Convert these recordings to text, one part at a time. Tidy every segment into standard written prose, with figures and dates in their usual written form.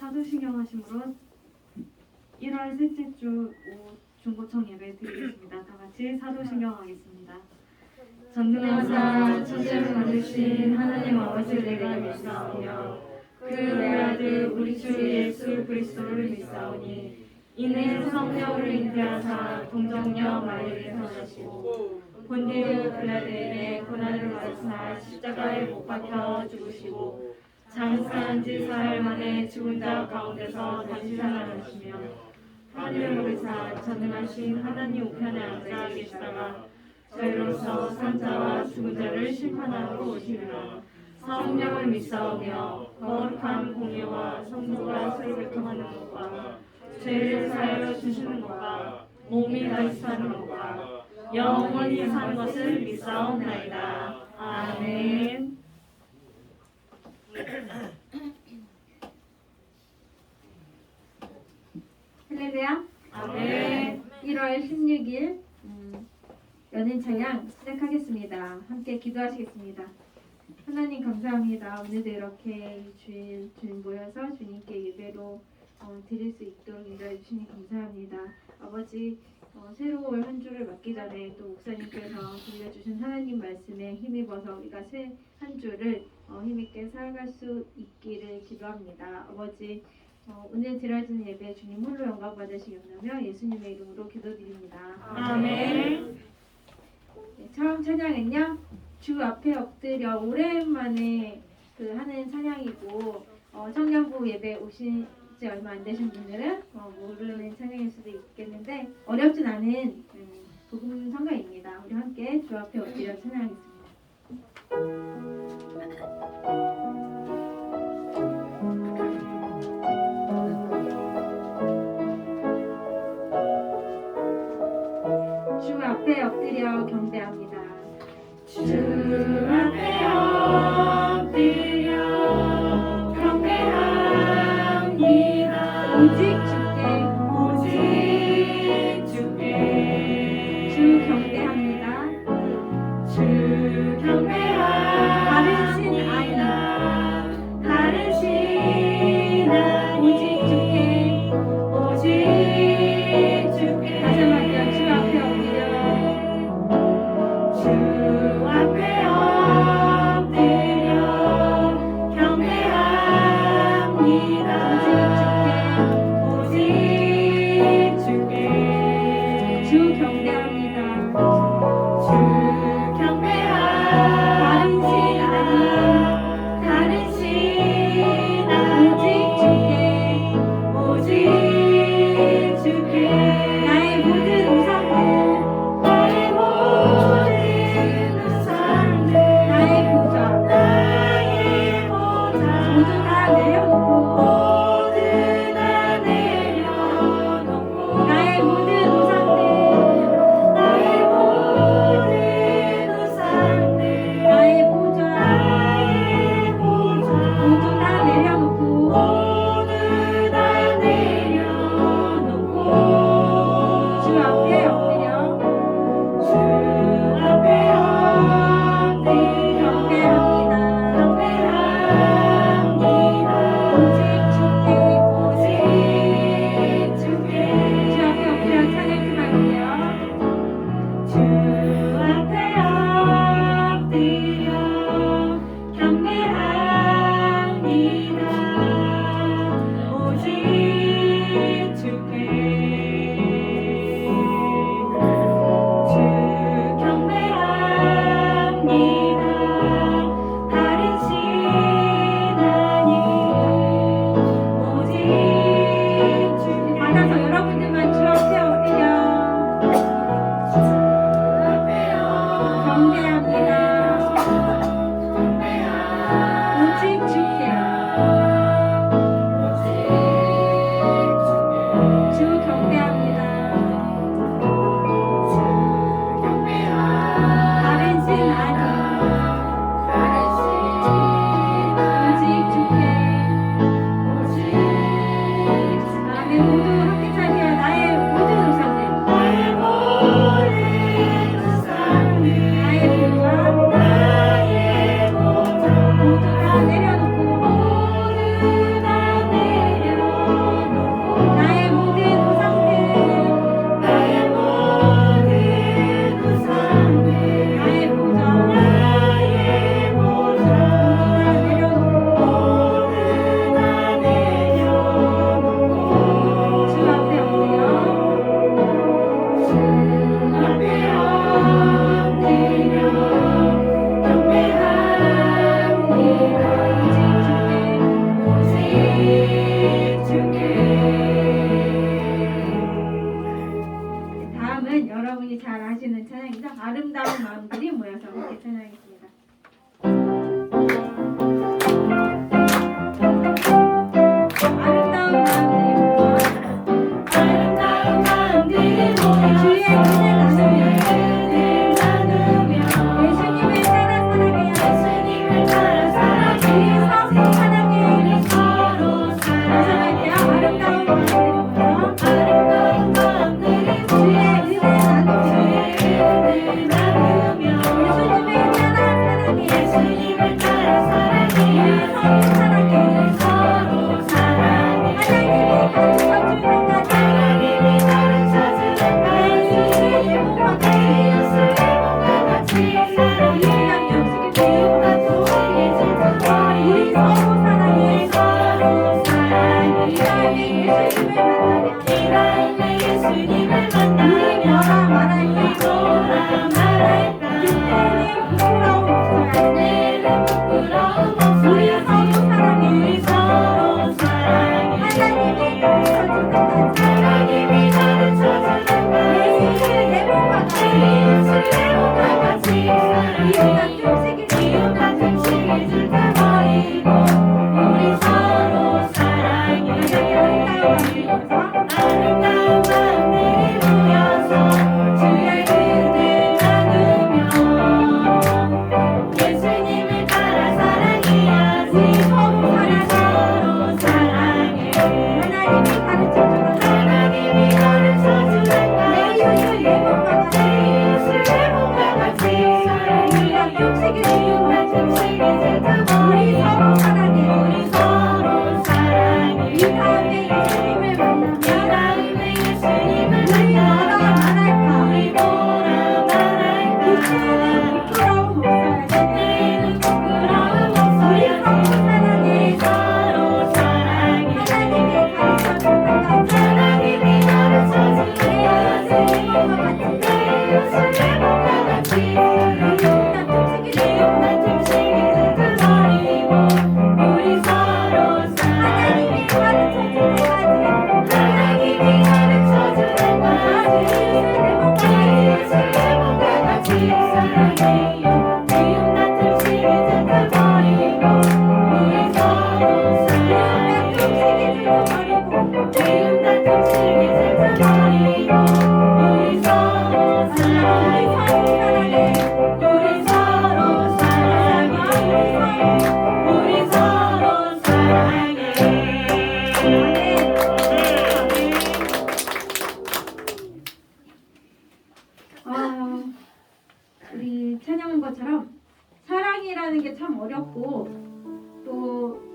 사도신경 하심으로 1월 셋째 주 중보청 예배 드리겠습니다. 다 같이 사도신경 하겠습니다. 전능하사 천지를 만드신 하나님 아버지를 내가 믿사오며 그 외아들 우리 주 예수 그리스도를 믿사오니 이는 성령을 잉태하사 동정녀 마리아를 태어나시고 본디오 빌라도에게 고난을 받으사 십자가에 못 박혀 죽으시고 장사한 지 사흘 만에 죽은 자 가운데서 다시 살아나시며 하늘을 오르사 전능하신 하나님 우편에 앉아 계시다가 저희로서 산자와 죽은 자를 심판하러 오시리라. 성령을 믿사오며 거룩한 공예와 성도가 서로 교통하는 것과 죄를 사하여 주시는 것과 몸이 다시 사는 것과 영원히 사는 것을 믿사옵나이다. 아멘. 할렐루야. 아멘. 1월 16일 연인 찬양 시작하겠습니다. 함께 기도하시겠습니다. 하나님 감사합니다. 오늘도 이렇게 주일 모여서 주님께 예배로 드릴 수 있도록 인도해 주시니 감사합니다. 아버지 새로 올 한 주를 맞기 전에 또 목사님께서 들려주신 하나님 말씀에 힘입어서 우리가 새 한 주를 힘있게 살아갈 수 있기를 기도합니다. 아버지 오늘 드려지는 예배 주님 홀로 영광 받으시겠나며 예수님의 이름으로 기도드립니다. 아멘. 네, 처음 찬양은요 주 앞에 엎드려 오랜만에 하는 찬양이고 청년부 예배 오신 지 얼마 안 되신 분들은 모르는 찬양일 수도 있겠는데 어렵진 않은 복음 성가입니다. 우리 함께 주 앞에 엎드려 찬양하겠습니다. 주 앞에 엎드려 경배합니다. 주 앞에 엎드려 경배합니다. 오직 주께 주 경배합니다. 주 경배합니다. 바르신 아이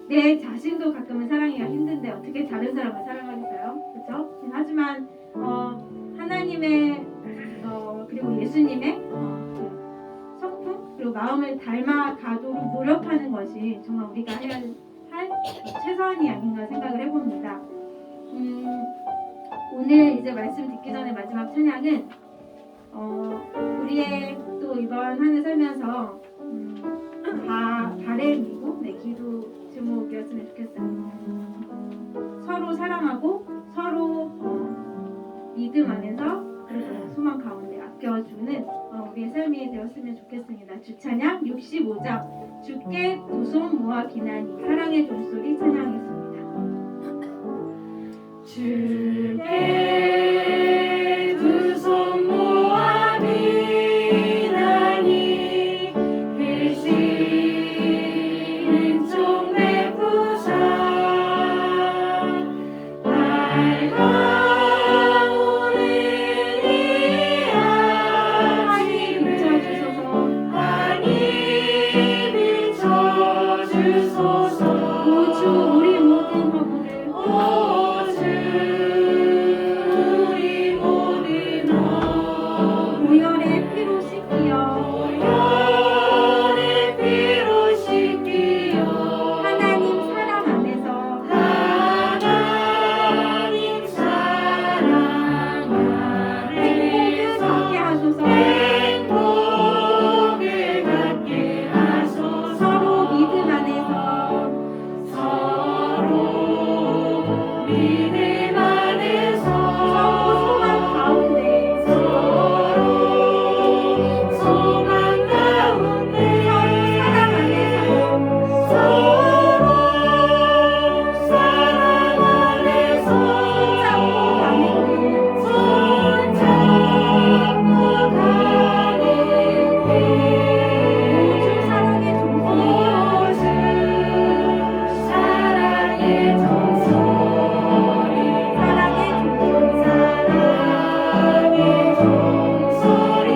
내 자신도 가끔은 사랑하기가 힘든데 어떻게 다른 사람을 사랑하겠어요? 그렇죠? 하지만 하나님의 그리고 예수님의 그 성품 그리고 마음을 닮아가도록 노력하는 것이 정말 우리가 해야 할 최선이 아닌가 생각을 해봅니다. 오늘 이제 말씀 듣기 전에 마지막 찬양은 우리의 또 이번 한 해 살면서 바램이고 기도 제목이었으면 좋겠어요. 서로 사랑하고 서로 믿음 안에서 그리고 소망 가운데 아껴주는 우리의 삶이 되었으면 좋겠습니다. 주찬양 65장 주께 두 손 모아 비나니 사랑의 종소리 찬양하겠습니다. 주께 두 손 모아 비나니 계시는 종 베푸사 밝아오는 이 아침에 많이 비춰주소서. 오주 우리 모든 허물을 보혈의 피로 씻기어 하나님 사랑 안에서 행복을 갖게 하소서. 서로 믿음 안에서 서로 소망 가운데 서로 사랑 안에서 손잡고 가는 오주 사랑의 종소리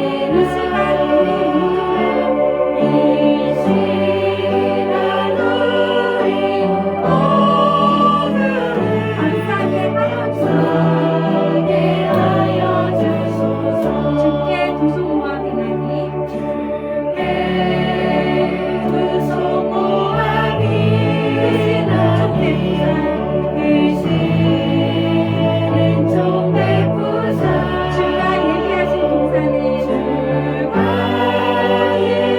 이 시간 우리 감사하게 하여 주소서. 주께 두 손 모아 비나니 주가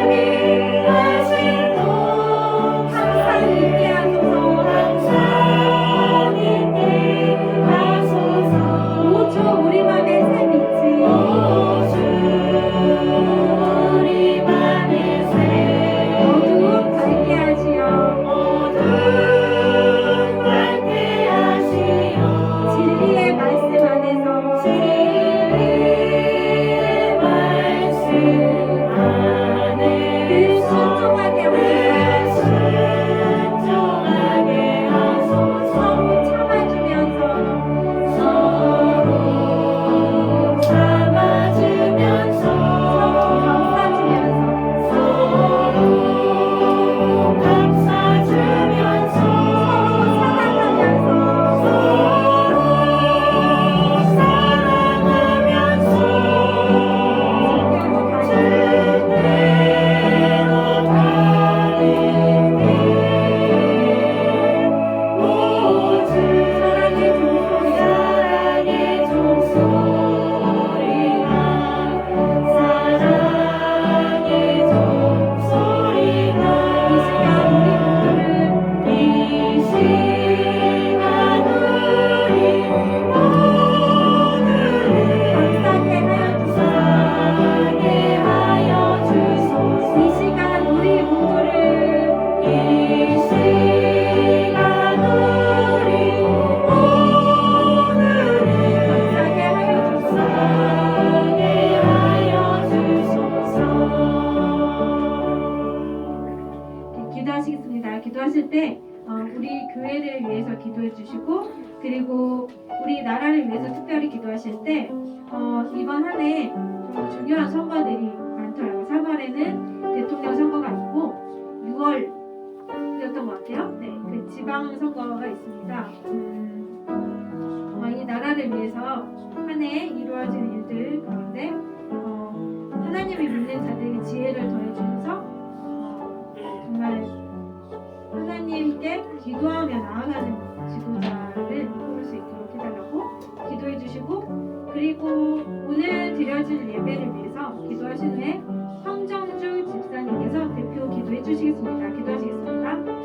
예비하신 동산을 항상 있게 하소서. 오주 우리 맘에 새 빛이 어두움 밝게 하시어 진리의 말씀 안에서 늘 순종하게 하소서. 서로 참아주면서 서로 감싸주면서 서로 사랑의 이 시간 우리 모두를 감사하게 하여 주소서. 기도하시겠습니다. 기도하실 때 우리 교회를 위해서 기도해 주시고 그리고 우리 나라를 위해서 특별히 기도하실 때 이번 한 해 정말 중요한 선거들이 많더라고요. 3월에는 대통령 선거가 있고 6월이었던 것 같아요. 네, 그 지방 선거가 있습니다. 이 나라를 위해서 한 해 이루어지는 일들 가운데 하나님을 믿는 자들에게 지혜를 더해주셔서 정말 하나님께 기도하며 나아가는 지도자를 뽑을 수 있도록 해달라고 기도해 주시고, 그리고 오늘 드려질 예배를 위해서 기도하신 후에 성정주 집사님께서 대표 기도해 주시겠습니다. 기도하시겠습니다.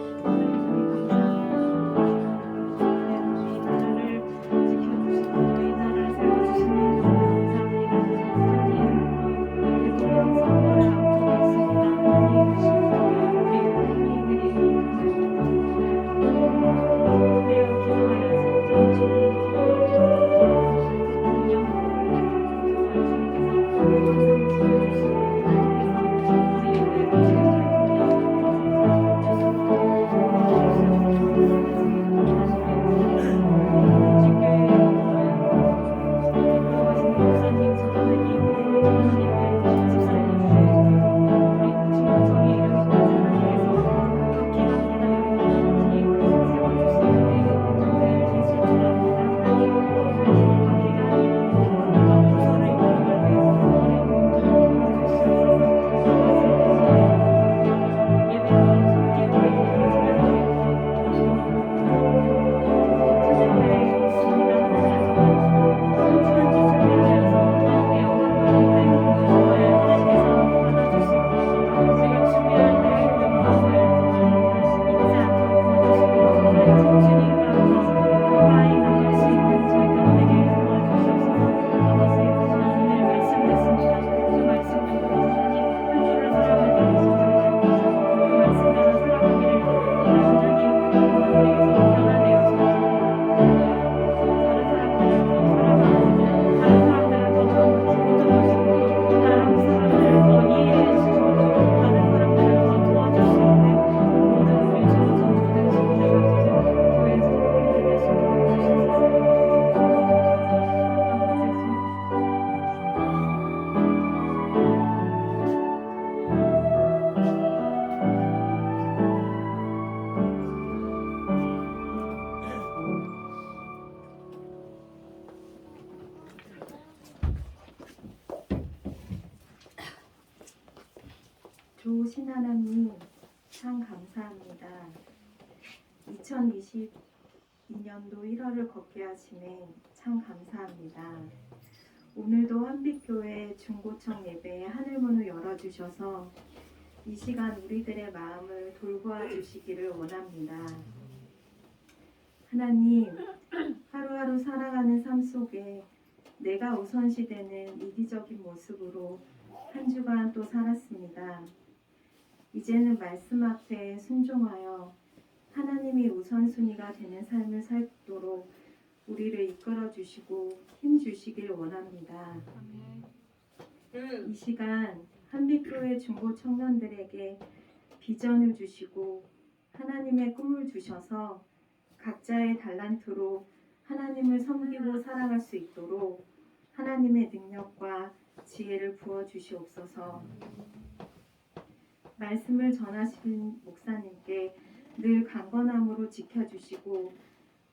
좋으신 하나님, 참 감사합니다. 2022년도 1월을 걷게 하시네 참 감사합니다. 오늘도 한빛교회 중고청 예배에 하늘문을 열어주셔서 이 시간 우리들의 마음을 돌보아 주시기를 원합니다. 하나님, 하루하루 살아가는 삶 속에 내가 우선시되는 이기적인 모습으로 한 주간 또 살았습니다. 이제는 말씀 앞에 순종하여 하나님이 우선순위가 되는 삶을 살도록 우리를 이끌어 주시고 힘 주시길 원합니다. 이 시간 한빛교회 중고 청년들에게 비전을 주시고 하나님의 꿈을 주셔서 각자의 달란트로 하나님을 섬기고 살아갈 수 있도록 하나님의 능력과 지혜를 부어 주시옵소서. 말씀을 전하신 목사님께 늘 강건함으로 지켜주시고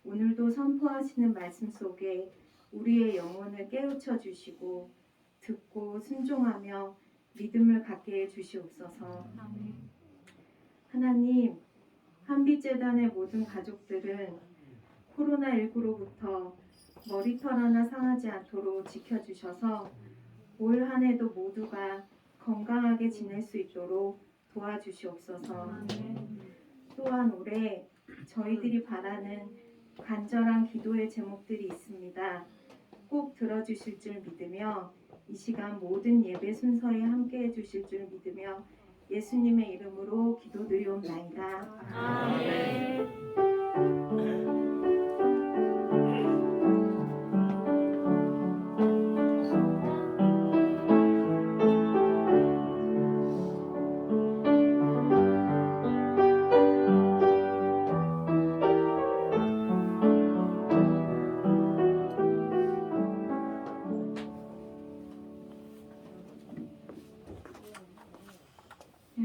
오늘도 선포하시는 말씀 속에 우리의 영혼을 깨우쳐 주시고 듣고 순종하며 믿음을 갖게 해 주시옵소서. 하나님, 한빛재단의 모든 가족들은 코로나19로부터 머리털 하나 상하지 않도록 지켜주셔서 올 한 해도 모두가 건강하게 지낼 수 있도록 도와주시옵소서. 또한 올해 저희들이 바라는 간절한 기도의 제목들이 있습니다. 꼭 들어주실 줄 믿으며 이 시간 모든 예배 순서에 함께해 주실 줄 믿으며 예수님의 이름으로 기도드리옵나이다. 아멘.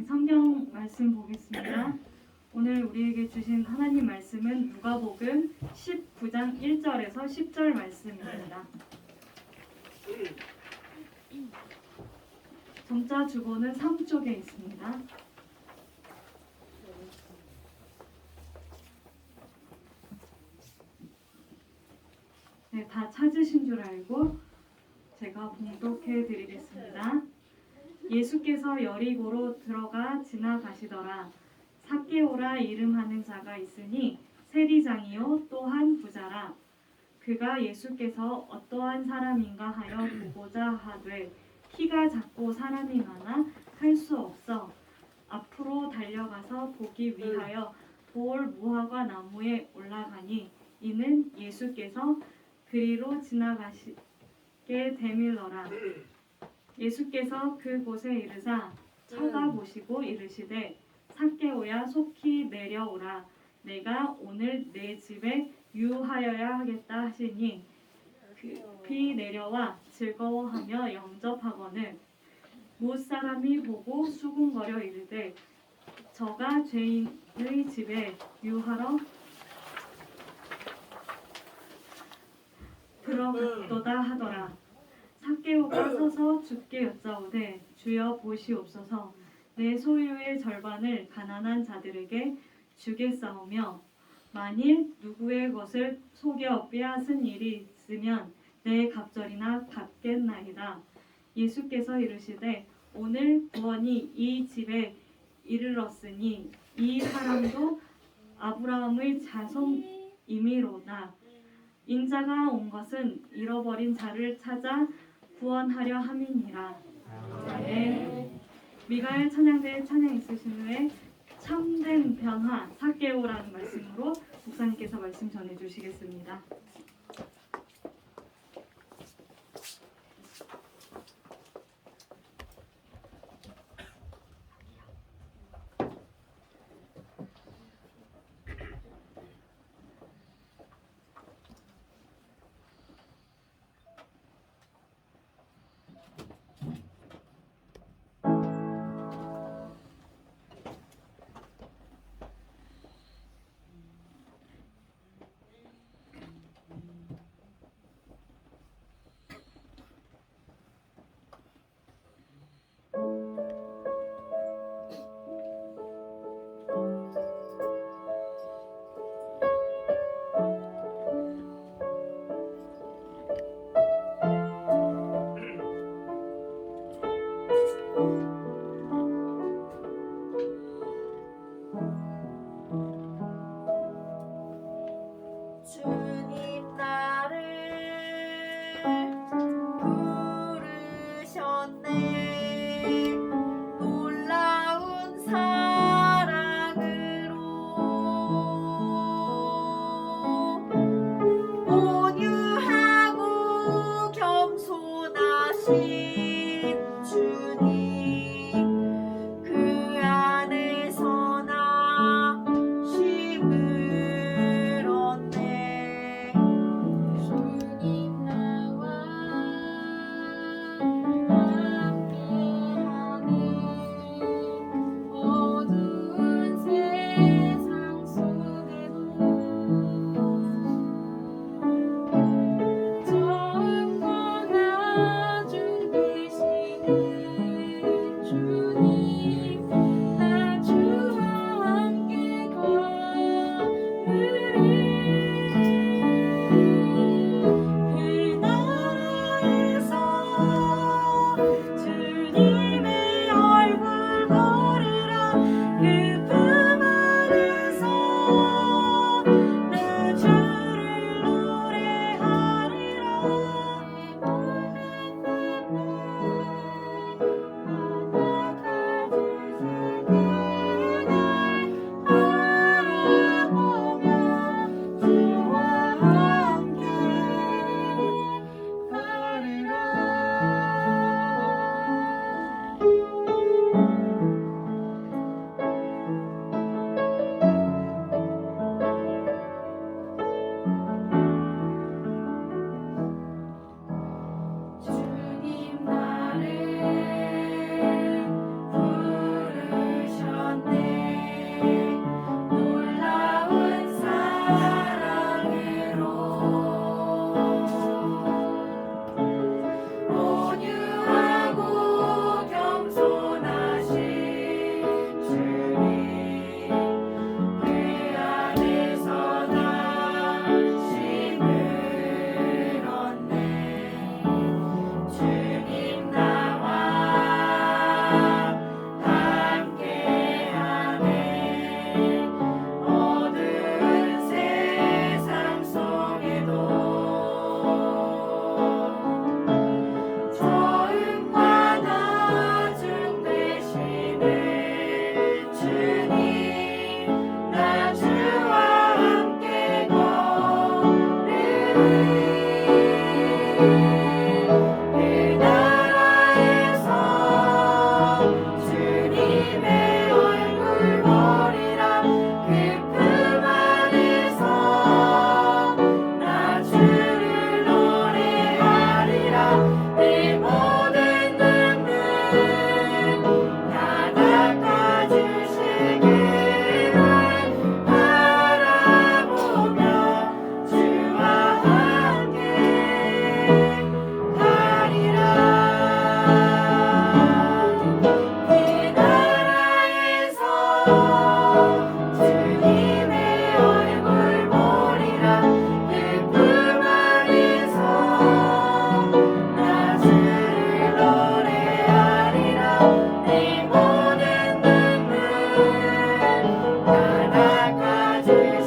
성경 말씀 보겠습니다. 오늘 우리에게 주신 하나님 말씀은 누가복음 19장 1절에서 10절 말씀입니다. 점자 주보는 3쪽에 있습니다. 네, 다 찾으신 줄 알고 제가 봉독해 드리겠습니다. 예수께서 여리고로 들어가 지나가시더라. 삭개오라 이름하는 자가 있으니 세리장이요 또한 부자라. 그가 예수께서 어떠한 사람인가 하여 보고자 하되 키가 작고 사람이 많아 할 수 없어 앞으로 달려가서 보기 위하여 돌 무화과 나무에 올라가니 이는 예수께서 그리로 지나가시게 되밀러라. 예수께서 그곳에 이르사 쳐다보시고 이르시되 삭개오야 속히 내려오라. 내가 오늘 내 집에 유하여야 하겠다 하시니 급히 내려와 즐거워하며 영접하거늘 무사람이 보고 수군거려 이르되 저가 죄인의 집에 유하러 들어갔도다 하더라. 삭개오가 서서 주께 여짜오되 주여 보시옵소서 내 소유의 절반을 가난한 자들에게 주겠사오며 만일 누구의 것을 속여 빼앗은 일이 있으면 내 갑절이나 갚겠나이다. 예수께서 이르시되 오늘 구원이 이 집에 이르렀으니 이 사람도 아브라함의 자손이미로다. 인자가 온 것은 잃어버린 자를 찾아 구원하려 함이니라. 아멘. 미가엘 찬양대에 찬양 있으신 후에 참된 변화 삭개오라는 말씀으로 목사님께서 말씀 전해 주시겠습니다. 주님 나를 부르셨네 놀라운 사랑으로 온유하고 겸손하신 주님 그 안에서 나 쉼을 얻네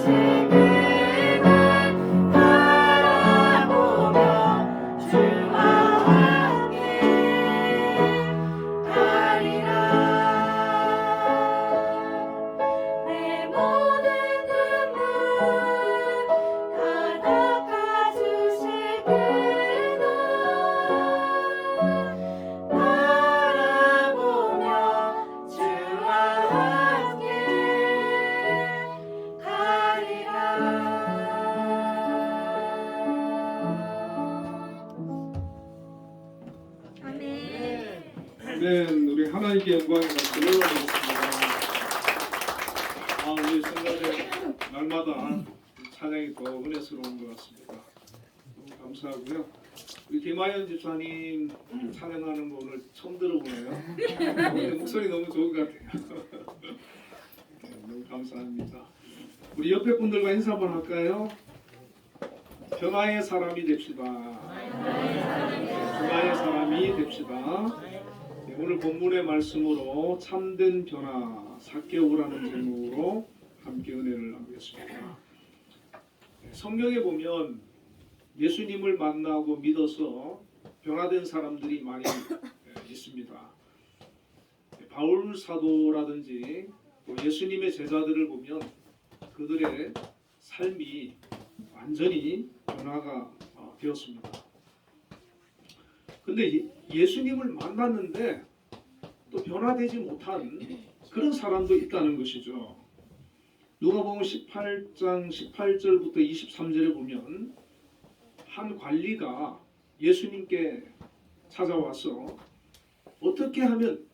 아멘. 우리 하나님께 영광의 박수를 올리겠습니다. 우리 성가대 날마다 찬양이 더 은혜스러운 것 같습니다. 너무 감사하고요. 우리 김하연 집사님 찬양하는 거 오늘 처음 들어보네요. 오늘 목소리 너무 좋은 것 같아요. 네, 너무 감사합니다. 우리 옆에 분들과 인사 한번 할까요? 평화의 사람이 됩시다. 평화의 사람이 됩시다. 네, 오늘 본문의 말씀으로 참된 변화 사개오라는 제목으로 함께 은혜를 나누겠습니다. 네, 성경에 보면 예수님을 만나고 믿어서 변화된 사람들이 많이 있습니다. 네, 바울 사도라든지 또 예수님의 제자들을 보면 그들의 삶이 완전히 변화가 되었습니다. 근데 예수님을 만났는데 또 변화되지 못한 그런 사람도 있다는 것이죠. 누가복음 18장 18절부터 23절에 보면 한 관리가 예수님께 찾아와서 어떻게 하면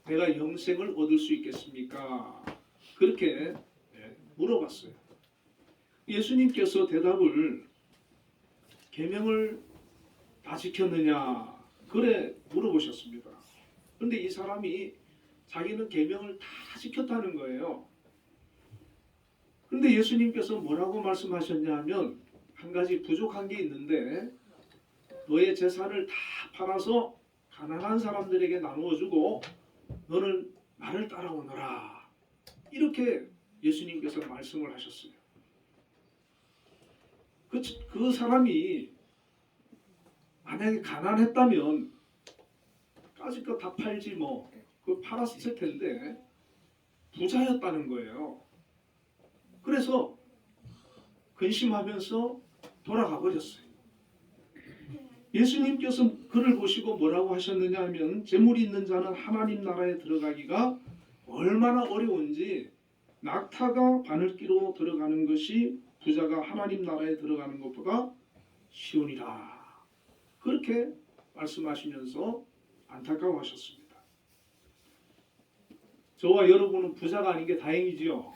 내가 영생을 얻을 수 있겠습니까? 그렇게 물어봤어요. 예수님께서 대답을 계명을 다 지켰느냐 그래 물어보셨습니다. 그런데 이 사람이 자기는 계명을 다 지켰다는 거예요. 그런데 예수님께서 뭐라고 말씀하셨냐 하면 한 가지 부족한 게 있는데 너의 재산을 다 팔아서 가난한 사람들에게 나누어주고 너는 나를 따라오너라 이렇게 예수님께서 말씀을 하셨어요. 그 사람이 만약에 가난했다면 까짓 거 다 팔지 뭐 그 팔았을 텐데 부자였다는 거예요. 그래서 근심하면서 돌아가 버렸어요. 예수님께서 그를 보시고 뭐라고 하셨느냐 하면 재물이 있는 자는 하나님 나라에 들어가기가 얼마나 어려운지 낙타가 바늘기로 들어가는 것이 부자가 하나님 나라에 들어가는 것보다 쉬우니라. 그렇게 말씀하시면서 안타까워하셨습니다. 저와 여러분은 부자가 아닌 게 다행이지요.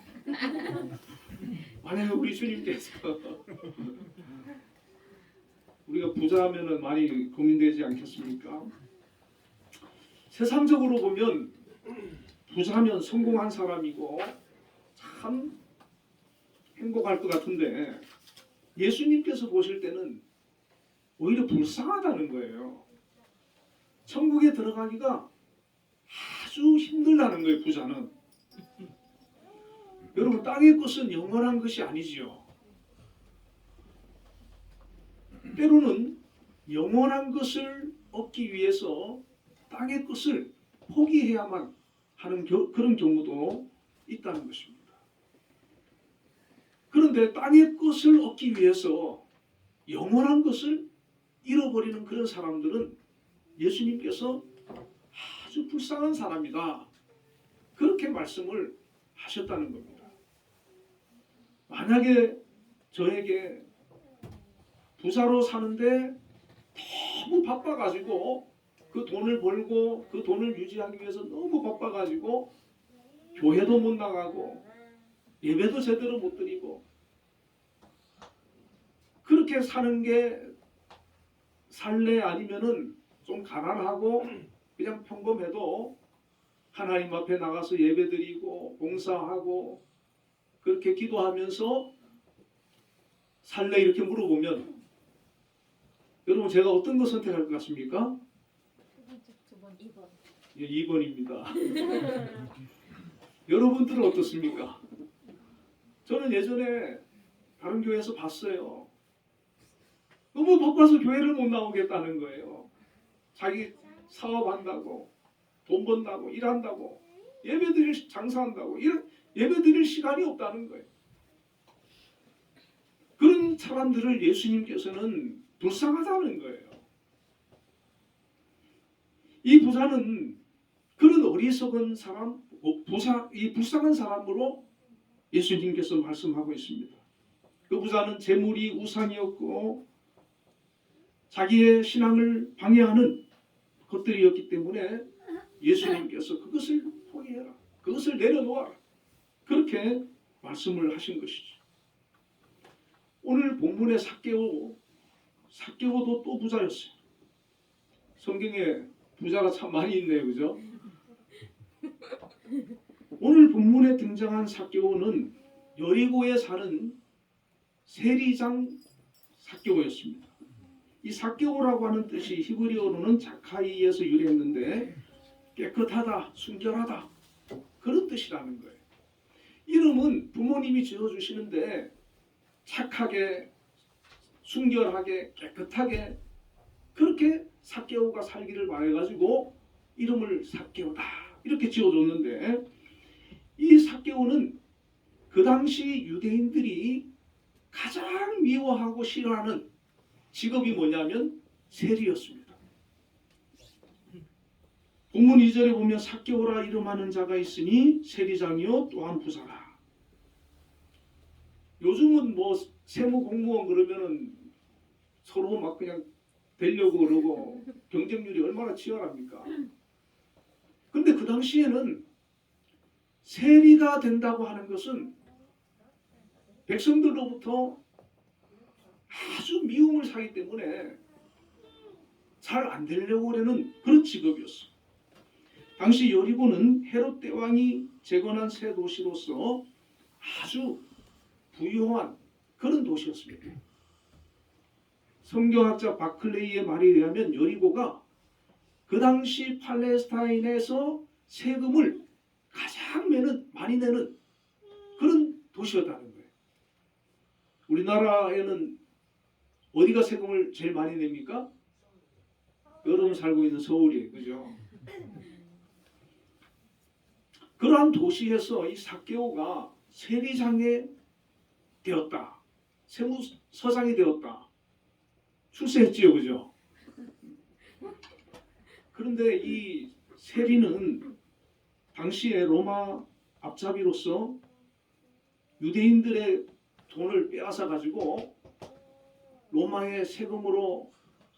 만약에 우리 주님께서 우리가 부자하면 많이 고민되지 않겠습니까? 세상적으로 보면 부자면 성공한 사람이고 참 행복할 것 같은데 예수님께서 보실 때는 오히려 불쌍하다는 거예요. 천국에 들어가기가 아주 힘들다는 거예요. 부자는. 여러분 땅의 것은 영원한 것이 아니지요. 때로는 영원한 것을 얻기 위해서 땅의 것을 포기해야만 하는 그런 경우도 있다는 것입니다. 그런데 땅의 것을 얻기 위해서 영원한 것을 잃어버리는 그런 사람들은 예수님께서 아주 불쌍한 사람이다. 그렇게 말씀을 하셨다는 겁니다. 만약에 저에게 부자로 사는데 너무 바빠가지고 그 돈을 벌고 그 돈을 유지하기 위해서 너무 바빠가지고 교회도 못 나가고 예배도 제대로 못 드리고 그렇게 사는 게 살래? 아니면은 좀 가난하고 그냥 평범해도 하나님 앞에 나가서 예배드리고 봉사하고 그렇게 기도하면서 살래? 이렇게 물어보면 여러분 제가 어떤 거 선택할 것 같습니까? 두 번, 2번. 예, 2번입니다. 여러분들은 어떻습니까? 저는 예전에 다른 교회에서 봤어요. 너무 바빠서 교회를 못 나오겠다는 거예요. 자기 사업한다고, 돈 번다고, 일한다고, 예배드릴 장사한다고, 예배드릴 시간이 없다는 거예요. 그런 사람들을 예수님께서는 불쌍하다는 거예요. 이 부자는 그런 어리석은 사람, 이 불쌍한 사람으로 예수님께서 말씀하고 있습니다. 그 부자는 재물이 우상이었고 자기의 신앙을 방해하는 것들이었기 때문에 예수님께서 그것을 포기해라, 그것을 내려놓아라, 그렇게 말씀을 하신 것이죠. 오늘 본문의 삭개오도 또 부자였어요. 성경에 부자가 참 많이 있네요, 그죠? 오늘 본문에 등장한 삭개오는 여리고에 사는 세리장 삭개오였습니다. 이 삭개오라고 하는 뜻이 히브리어로는 자카이에서 유래했는데 깨끗하다, 순결하다, 그런 뜻이라는 거예요. 이름은 부모님이 지어주시는데 착하게, 순결하게, 깨끗하게 그렇게 삭개오가 살기를 바래가지고 이름을 삭개오다 이렇게 지어줬는데, 이 삭개오는 그 당시 유대인들이 가장 미워하고 싫어하는 직업이 뭐냐면 세리였습니다. 본문 2절에 보면 삭개오라 이름하는 자가 있으니 세리장이요 또한 부자라. 요즘은 뭐 세무 공무원 그러면은 서로 막 그냥 되려고 그러고 경쟁률이 얼마나 치열합니까? 근데 그 당시에는 세리가 된다고 하는 것은 백성들로부터 아주 미움을 사기 때문에 잘 안 되려고 하는 그런 직업이었어. 당시 여리고는 헤롯 대왕이 재건한 새 도시로서 아주 부유한 그런 도시였습니다. 성경학자 바클레이의 말에 의하면 여리고가 그 당시 팔레스타인에서 세금을 가장 많이 내는 그런 도시였다는 거예요. 우리나라에는 어디가 세금을 제일 많이 냅니까? 여러분 살고 있는 서울이에요, 그죠? 그러한 도시에서 이 삭개오가 세리장에 되었다, 세무서장이 되었다, 출세했지요, 그죠? 그런데 이 세리는 당시에 로마 앞잡이로서 유대인들의 돈을 빼앗아 가지고 로마의 세금으로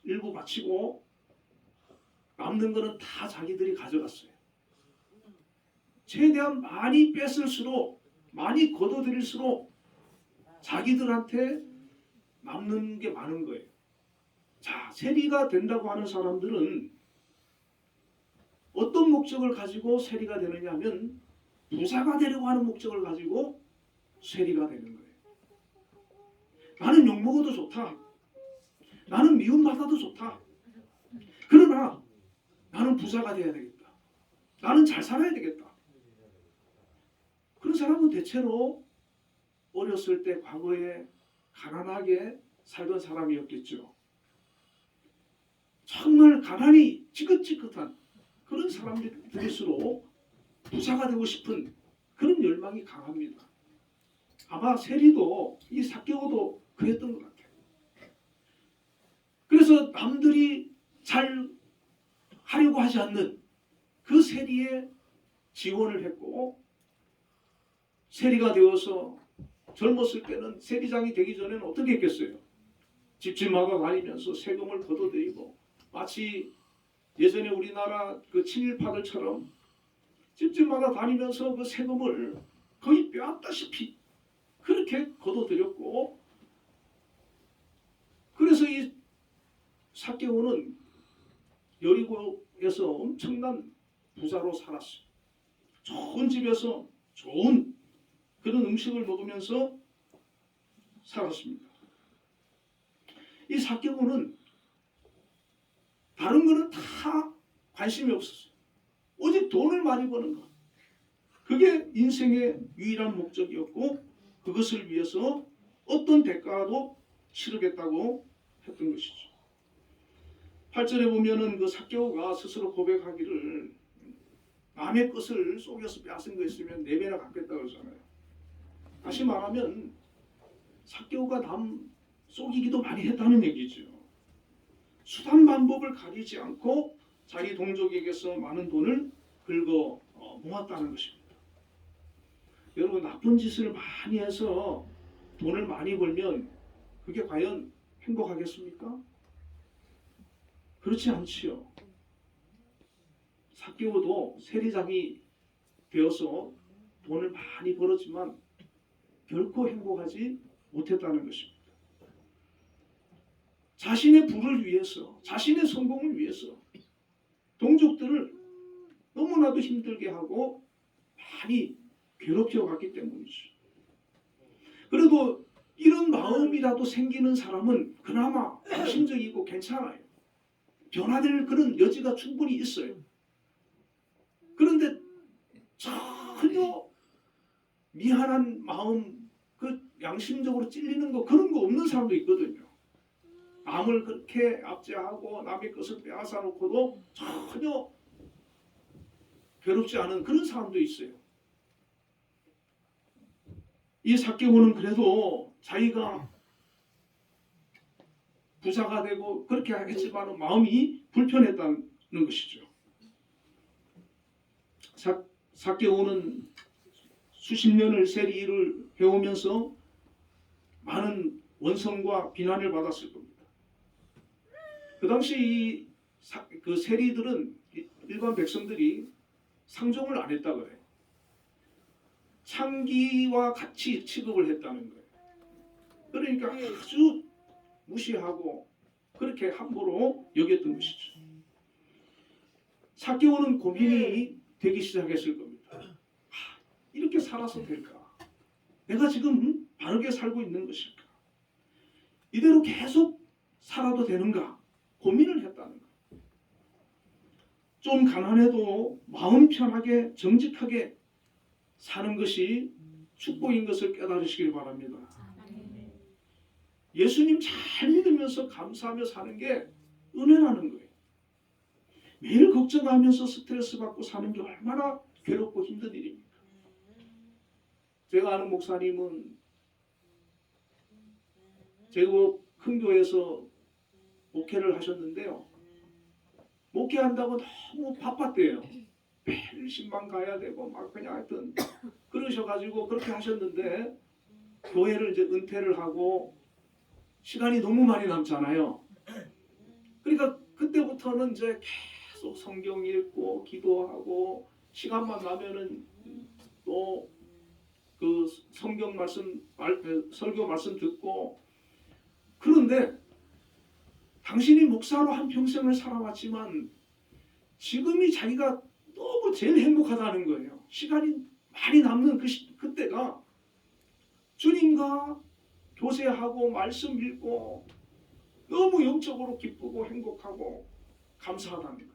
일부 바치고 남는 거는 다 자기들이 가져갔어요. 최대한 많이 뺏을수록, 많이 걷어들일수록 자기들한테 남는 게 많은 거예요. 자, 세리가 된다고 하는 사람들은 어떤 목적을 가지고 세리가 되느냐 하면 부자가 되려고 하는 목적을 가지고 세리가 되는 거예요. 나는 욕먹어도 좋다, 나는 미움받아도 좋다, 그러나 나는 부자가 돼야 되겠다, 나는 잘 살아야 되겠다. 그런 사람은 대체로 어렸을 때 과거에 가난하게 살던 사람이었겠죠. 정말 가난이 지긋지긋한 그런 사람들일수록 부자가 되고 싶은 그런 열망이 강합니다. 아마 세리도 이 삭개오도 그랬던 것 같아요. 그래서 남들이 잘 하려고 하지 않는 그 세리에 지원을 했고, 세리가 되어서 젊었을 때는 세리장이 되기 전에는 어떻게 했겠어요? 집집마다 다니면서 세금을 걷어들이고, 마치 예전에 우리나라 그 친일파들처럼 집집마다 다니면서 그 세금을 거의 빼앗다시피 그렇게 걷어들였고, 그래서 이 삭개오는 여리고에서 엄청난 부자로 살았어요. 좋은 집에서 좋은 그런 음식을 먹으면서 살았습니다. 이 삭개오는 다른 거는 다 관심이 없었어요. 오직 돈을 많이 버는 것, 그게 인생의 유일한 목적이었고, 그것을 위해서 어떤 대가도 치르겠다고 했던 것이죠. 8절에 보면은 그 삭개오가 스스로 고백하기를 남의 것을 속여서 빼앗은 거 있으면 4배나 갚겠다고 그러잖아요. 다시 말하면 삭개오가 남 속이기도 많이 했다는 얘기죠. 수단 방법을 가리지 않고 자기 동족에게서 많은 돈을 긁어 모았다는 것입니다. 여러분, 나쁜 짓을 많이 해서 돈을 많이 벌면 그게 과연 행복하겠습니까? 그렇지 않지요. 삭개오도 세리장이 되어서 돈을 많이 벌었지만 결코 행복하지 못했다는 것입니다. 자신의 부를 위해서, 자신의 성공을 위해서 동족들을 너무나도 힘들게 하고 많이 괴롭혀 갔기 때문이죠. 그래도 이런 마음이라도 생기는 사람은 그나마 양심적이고 괜찮아요. 변화될 그런 여지가 충분히 있어요. 그런데 전혀 미안한 마음, 그 양심적으로 찔리는 거 그런 거 없는 사람도 있거든요. 남을 그렇게 압제하고 남의 것을 빼앗아 놓고도 전혀 괴롭지 않은 그런 사람도 있어요. 이 삭개오는 그래도 자기가 부자가 되고 그렇게 했지만 마음이 불편했다는 것이죠. 삭개오는 수십 년을 세리 일을 해오면서 많은 원성과 비난을 받았을 겁니다. 그 당시 그 세리들은 일반 백성들이 상종을 안 했다 그래요. 창기와 같이 취급을 했다는 거예요. 그러니까 아주 무시하고 그렇게 함부로 여겼던 것이죠. 삭개오는 고민이 되기 시작했을 겁니다. 이렇게 살아서 될까? 내가 지금 바르게 살고 있는 것일까? 이대로 계속 살아도 되는가? 고민을 했다는 거예요. 좀 가난해도 마음 편하게 정직하게 사는 것이 축복인 것을 깨달으시길 바랍니다. 예수님 잘 믿으면서 감사하며 사는 게 은혜라는 거예요. 매일 걱정하면서 스트레스 받고 사는 게 얼마나 괴롭고 힘든 일입니까? 제가 아는 목사님은 제법 큰 교회에서 목회를 하셨는데요. 목회한다고 너무 바빴대요. 매일 신방 가야 되고 막 그냥 하여튼 그러셔가지고 그렇게 하셨는데 교회를 이제 은퇴를 하고 시간이 너무 많이 남잖아요. 그러니까 그때부터는 이제 계속 성경 읽고 기도하고 시간만 나면은 또 그 성경 말씀 설교 말씀 듣고. 그런데 당신이 목사로 한 평생을 살아왔지만 지금이 자기가 너무 제일 행복하다는 거예요. 시간이 많이 남는 그때가 주님과 교제하고 말씀 읽고 너무 영적으로 기쁘고 행복하고 감사하다는 거예요.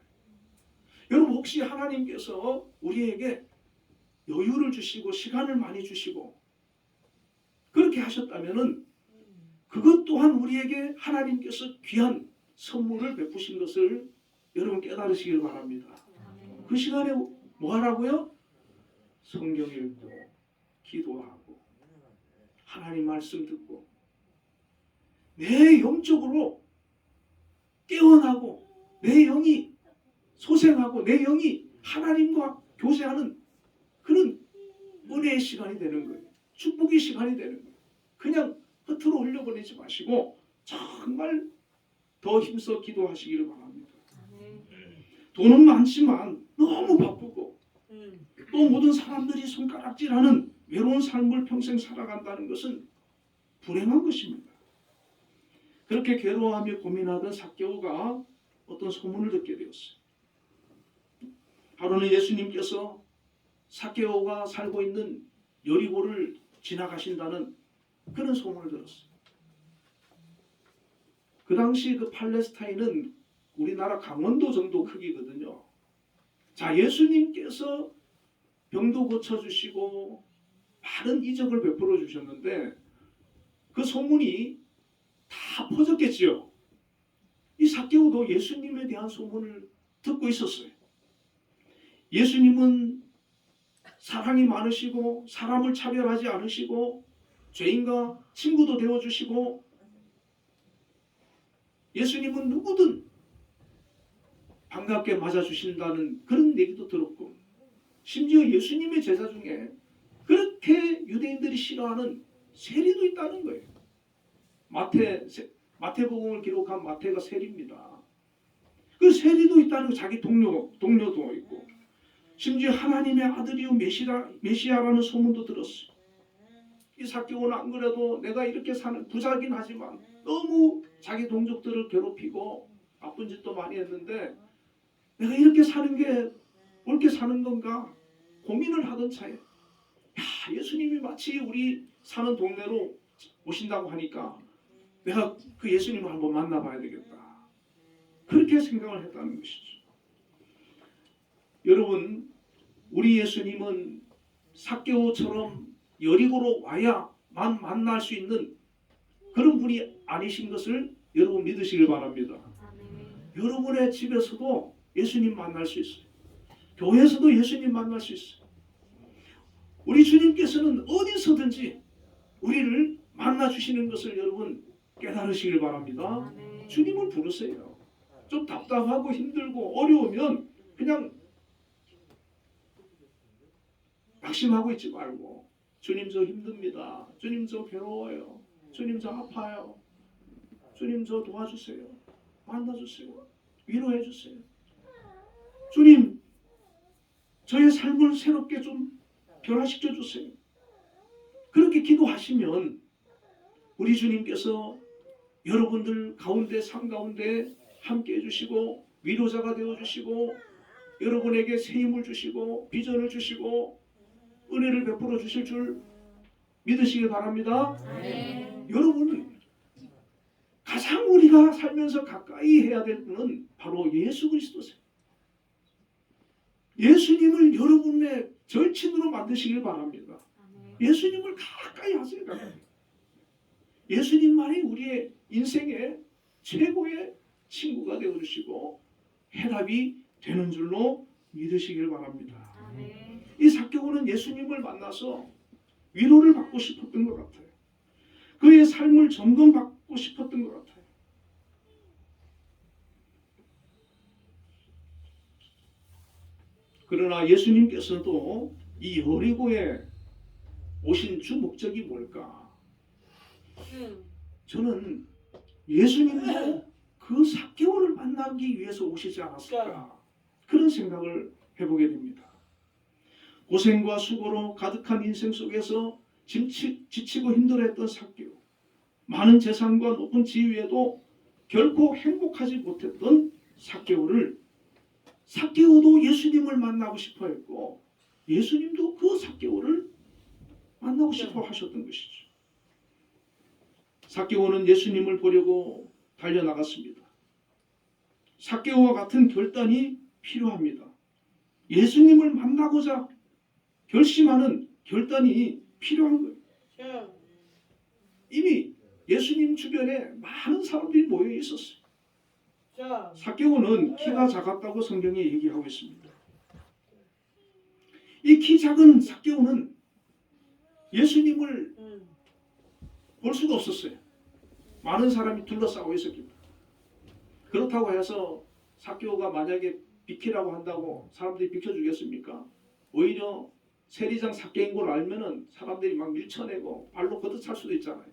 여러분, 혹시 하나님께서 우리에게 여유를 주시고 시간을 많이 주시고 그렇게 하셨다면은 그것 또한 우리에게 하나님께서 귀한 선물을 베푸신 것을 여러분 깨달으시길 바랍니다. 그 시간에 뭐 하라고요? 성경 읽고 기도하고 하나님 말씀 듣고 내 영적으로 깨어나고 내 영이 소생하고 내 영이 하나님과 교제하는 그런 은혜의 시간이 되는 거예요. 축복의 시간이 되는 거예요. 그냥 흩어로 흘려보내지 마시고 정말 더 힘써 기도하시기를 바랍니다. 돈은 많지만 너무 바쁘고 또 모든 사람들이 손가락질하는 외로운 삶을 평생 살아간다는 것은 불행한 것입니다. 그렇게 괴로워하며 고민하던 삭개오가 어떤 소문을 듣게 되었어요. 바로는 예수님께서 삭개오가 살고 있는 여리고를 지나가신다는 그런 소문을 들었어요. 그 당시 그 팔레스타인은 우리나라 강원도 정도 크기거든요. 자, 예수님께서 병도 고쳐주시고 많은 이적을 베풀어 주셨는데 그 소문이 다 퍼졌겠지요. 이 삭개오도 예수님에 대한 소문을 듣고 있었어요. 예수님은 사랑이 많으시고 사람을 차별하지 않으시고 죄인과 친구도 되어주시고 예수님은 누구든 반갑게 맞아주신다는 그런 얘기도 들었고 심지어 예수님의 제자 중에 그렇게 유대인들이 싫어하는 세리도 있다는 거예요. 마태복음을 기록한 마태가 세리입니다. 그 세리도 있다는 거 자기 동료도 있고 심지어 하나님의 아들이요 메시아라는 소문도 들었어요. 이 삭개오는 안 그래도 내가 이렇게 사는 부자긴 하지만 너무 자기 동족들을 괴롭히고 나쁜 짓도 많이 했는데 내가 이렇게 사는 게 옳게 사는 건가 고민을 하던 차에 예수님이 마치 우리 사는 동네로 오신다고 하니까 내가 그 예수님을 한번 만나봐야 되겠다. 그렇게 생각을 했다는 것이죠. 여러분, 우리 예수님은 삭개오처럼 여리고로 와야만 만날 수 있는 그런 분이 아니신 것을 여러분 믿으시길 바랍니다. 여러분의 집에서도 예수님 만날 수 있어요. 교회에서도 예수님 만날 수 있어요. 우리 주님께서는 어디서든지 우리를 만나주시는 것을 여러분 깨달으시길 바랍니다. 주님을 부르세요. 좀 답답하고 힘들고 어려우면 그냥 낙심하고 있지 말고 주님 저 힘듭니다. 주님 저 괴로워요. 주님 저 아파요. 주님 저 도와주세요. 만나주세요. 위로해주세요. 주님 저의 삶을 새롭게 좀 변화시켜 주세요. 그렇게 기도하시면 우리 주님께서 여러분들 가운데 삶 가운데 함께 해주시고 위로자가 되어주시고 여러분에게 새 힘을 주시고 비전을 주시고 은혜를 베풀어 주실 줄 믿으시기 바랍니다. 여러분 가장 우리가 살면서 가까이 해야 될 분은 바로 예수 그리스도세요. 예수님을 여러분의 절친으로 만드시길 바랍니다. 예수님을 가까이 하세요. 예수님만이 우리의 인생의 최고의 친구가 되어주시고 해답이 되는 줄로 믿으시길 바랍니다. 이 삭개오는 예수님을 만나서 위로를 받고 싶었던 것 같아요. 그의 삶을 점검받고 싶었던 것 같아요. 그러나 예수님께서도 이 여리고에 오신 주 목적이 뭘까? 저는 예수님도 그 삭개오를 만나기 위해서 오시지 않았을까? 그런 생각을 해보게 됩니다. 고생과 수고로 가득한 인생 속에서 지치고 힘들어했던 삭개오, 많은 재산과 높은 지위에도 결코 행복하지 못했던 삭개오도 예수님을 만나고 싶어 했고 예수님도 그 삭개오를 만나고 싶어 하셨던 것이죠. 삭개오는 예수님을 보려고 달려나갔습니다. 삭개오와 같은 결단이 필요합니다. 예수님을 만나고자 결심하는 결단이 필요한 거예요. 이미 예수님 주변에 많은 사람들이 모여 있었어요. 삭개오는 키가 작았다고 성경에 얘기하고 있습니다. 이 키 작은 삭개오는 예수님을 볼 수가 없었어요. 많은 사람이 둘러싸고 있었기. 그렇다고 해서 삭개오가 만약에 비키라고 한다고 사람들이 비켜주겠습니까? 오히려 세리장 삭개인 걸 알면은 사람들이 막 밀쳐내고 발로 걷어찰 수도 있잖아요.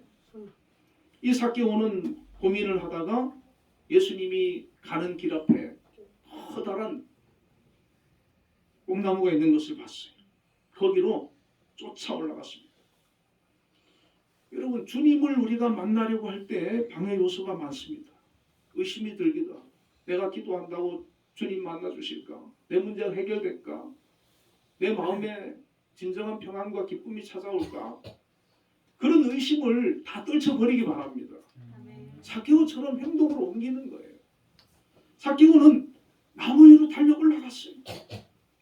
이 삭개오는 고민을 하다가 예수님이 가는 길 앞에 커다란 뽕나무가 있는 것을 봤어요. 거기로 쫓아 올라갔습니다. 여러분, 주님을 우리가 만나려고 할 때 방해 요소가 많습니다. 의심이 들기도 하고, 내가 기도한다고 주님 만나 주실까? 내 문제가 해결될까? 내 마음에 진정한 평안과 기쁨이 찾아올까? 그런 의심을 다 떨쳐버리기 바랍니다. 삭개오처럼 행동으로 옮기는 거예요. 삭개오는 나무 위로 달려 올라갔어요.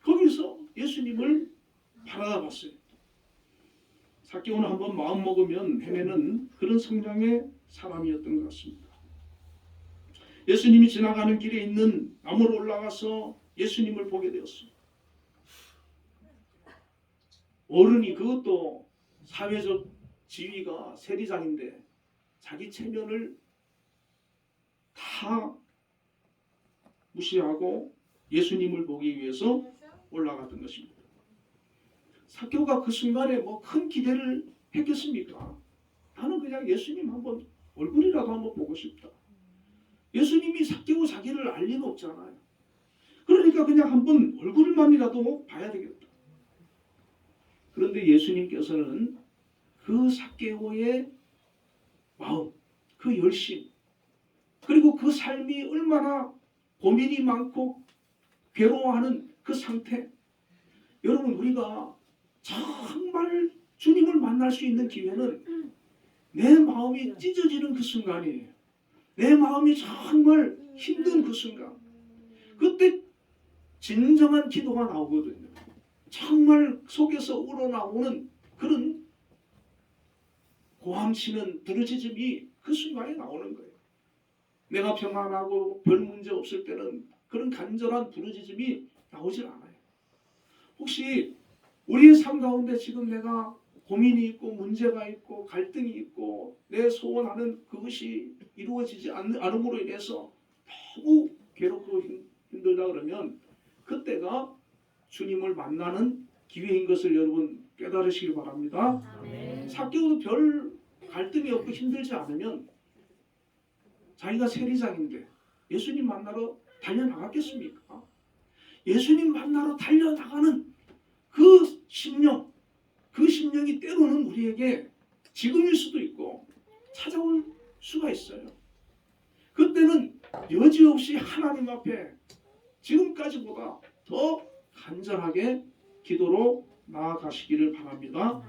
거기서 예수님을 바라다 봤어요. 삭개오는 한번 마음 먹으면 해내는 그런 성장의 사람이었던 것 같습니다. 예수님이 지나가는 길에 있는 나무로 올라가서 예수님을 보게 되었습니다. 어른이, 그것도 사회적 지위가 세리장인데 자기 체면을 다 무시하고 예수님을 보기 위해서 올라갔던 것입니다. 삭개오가 그 순간에 뭐 큰 기대를 했겠습니까? 나는 그냥 예수님 한번 얼굴이라도 한번 보고 싶다. 예수님이 삭개오 자기를 알 리가 없잖아요. 그러니까 그냥 한번 얼굴만이라도 봐야 되겠다. 그런데 예수님께서는 그 삭개오의 마음, 그 열심, 그리고 그 삶이 얼마나 고민이 많고 괴로워하는 그 상태, 여러분, 우리가 정말 주님을 만날 수 있는 기회는 내 마음이 찢어지는 그 순간이에요. 내 마음이 정말 힘든 그 순간, 그때 진정한 기도가 나오거든요. 정말 속에서 우러나오는 그런 고함치는 부르짖음이 그 순간에 나오는 거예요. 내가 평안하고 별 문제 없을 때는 그런 간절한 부르짖음이 나오질 않아요. 혹시 우리의 삶 가운데 지금 내가 고민이 있고 문제가 있고 갈등이 있고 내 소원하는 그것이 이루어지지 않음으로 인해서 너무 괴롭고 힘들다 그러면 그때가 주님을 만나는 기회인 것을 여러분 깨달으시길 바랍니다. 삭개오도 별 갈등이 없고 힘들지 않으면 자기가 세리장인데 예수님 만나러 달려나갔겠습니까? 예수님 만나러 달려나가는 그 심령, 그 심령이 때로는 우리에게 지금일 수도 있고 찾아올 수가 있어요. 그때는 여지없이 하나님 앞에 지금까지보다 더 간절하게 기도로 나아가시기를 바랍니다.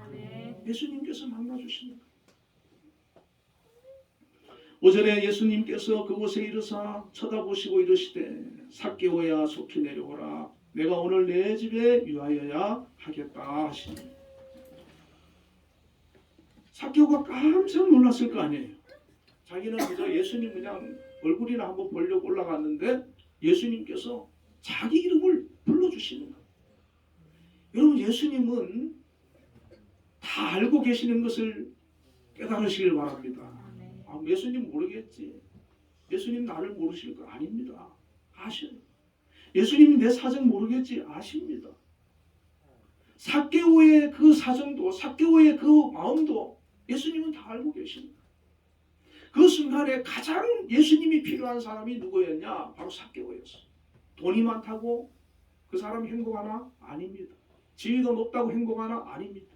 예수님께서 만나주십니다. 5절에 예수님께서 그곳에 이르사 쳐다보시고 이르시되 삭개오야 속히 내려오라. 내가 오늘 내 집에 유하여야 하겠다 하시니, 삭개오가 깜짝 놀랐을 거 아니에요. 자기는 그저 예수님 그냥 얼굴이나 한번 보려고 올라갔는데 예수님께서 자기 이름을 불러주시는 거예요. 여러분, 예수님은 다 알고 계시는 것을 깨달으시길 바랍니다. 예수님 모르겠지, 예수님 나를 모르실 거 아닙니다. 아셔요. 예수님 내 사정 모르겠지, 아십니다. 삭개오의 그 사정도, 삭개오의 그 마음도 예수님은 다 알고 계십니다. 그 순간에 가장 예수님이 필요한 사람이 누구였냐? 바로 삭개오였어요. 돈이 많다고 그 사람이 행복하나? 아닙니다. 지위가 높다고 행복하나? 아닙니다.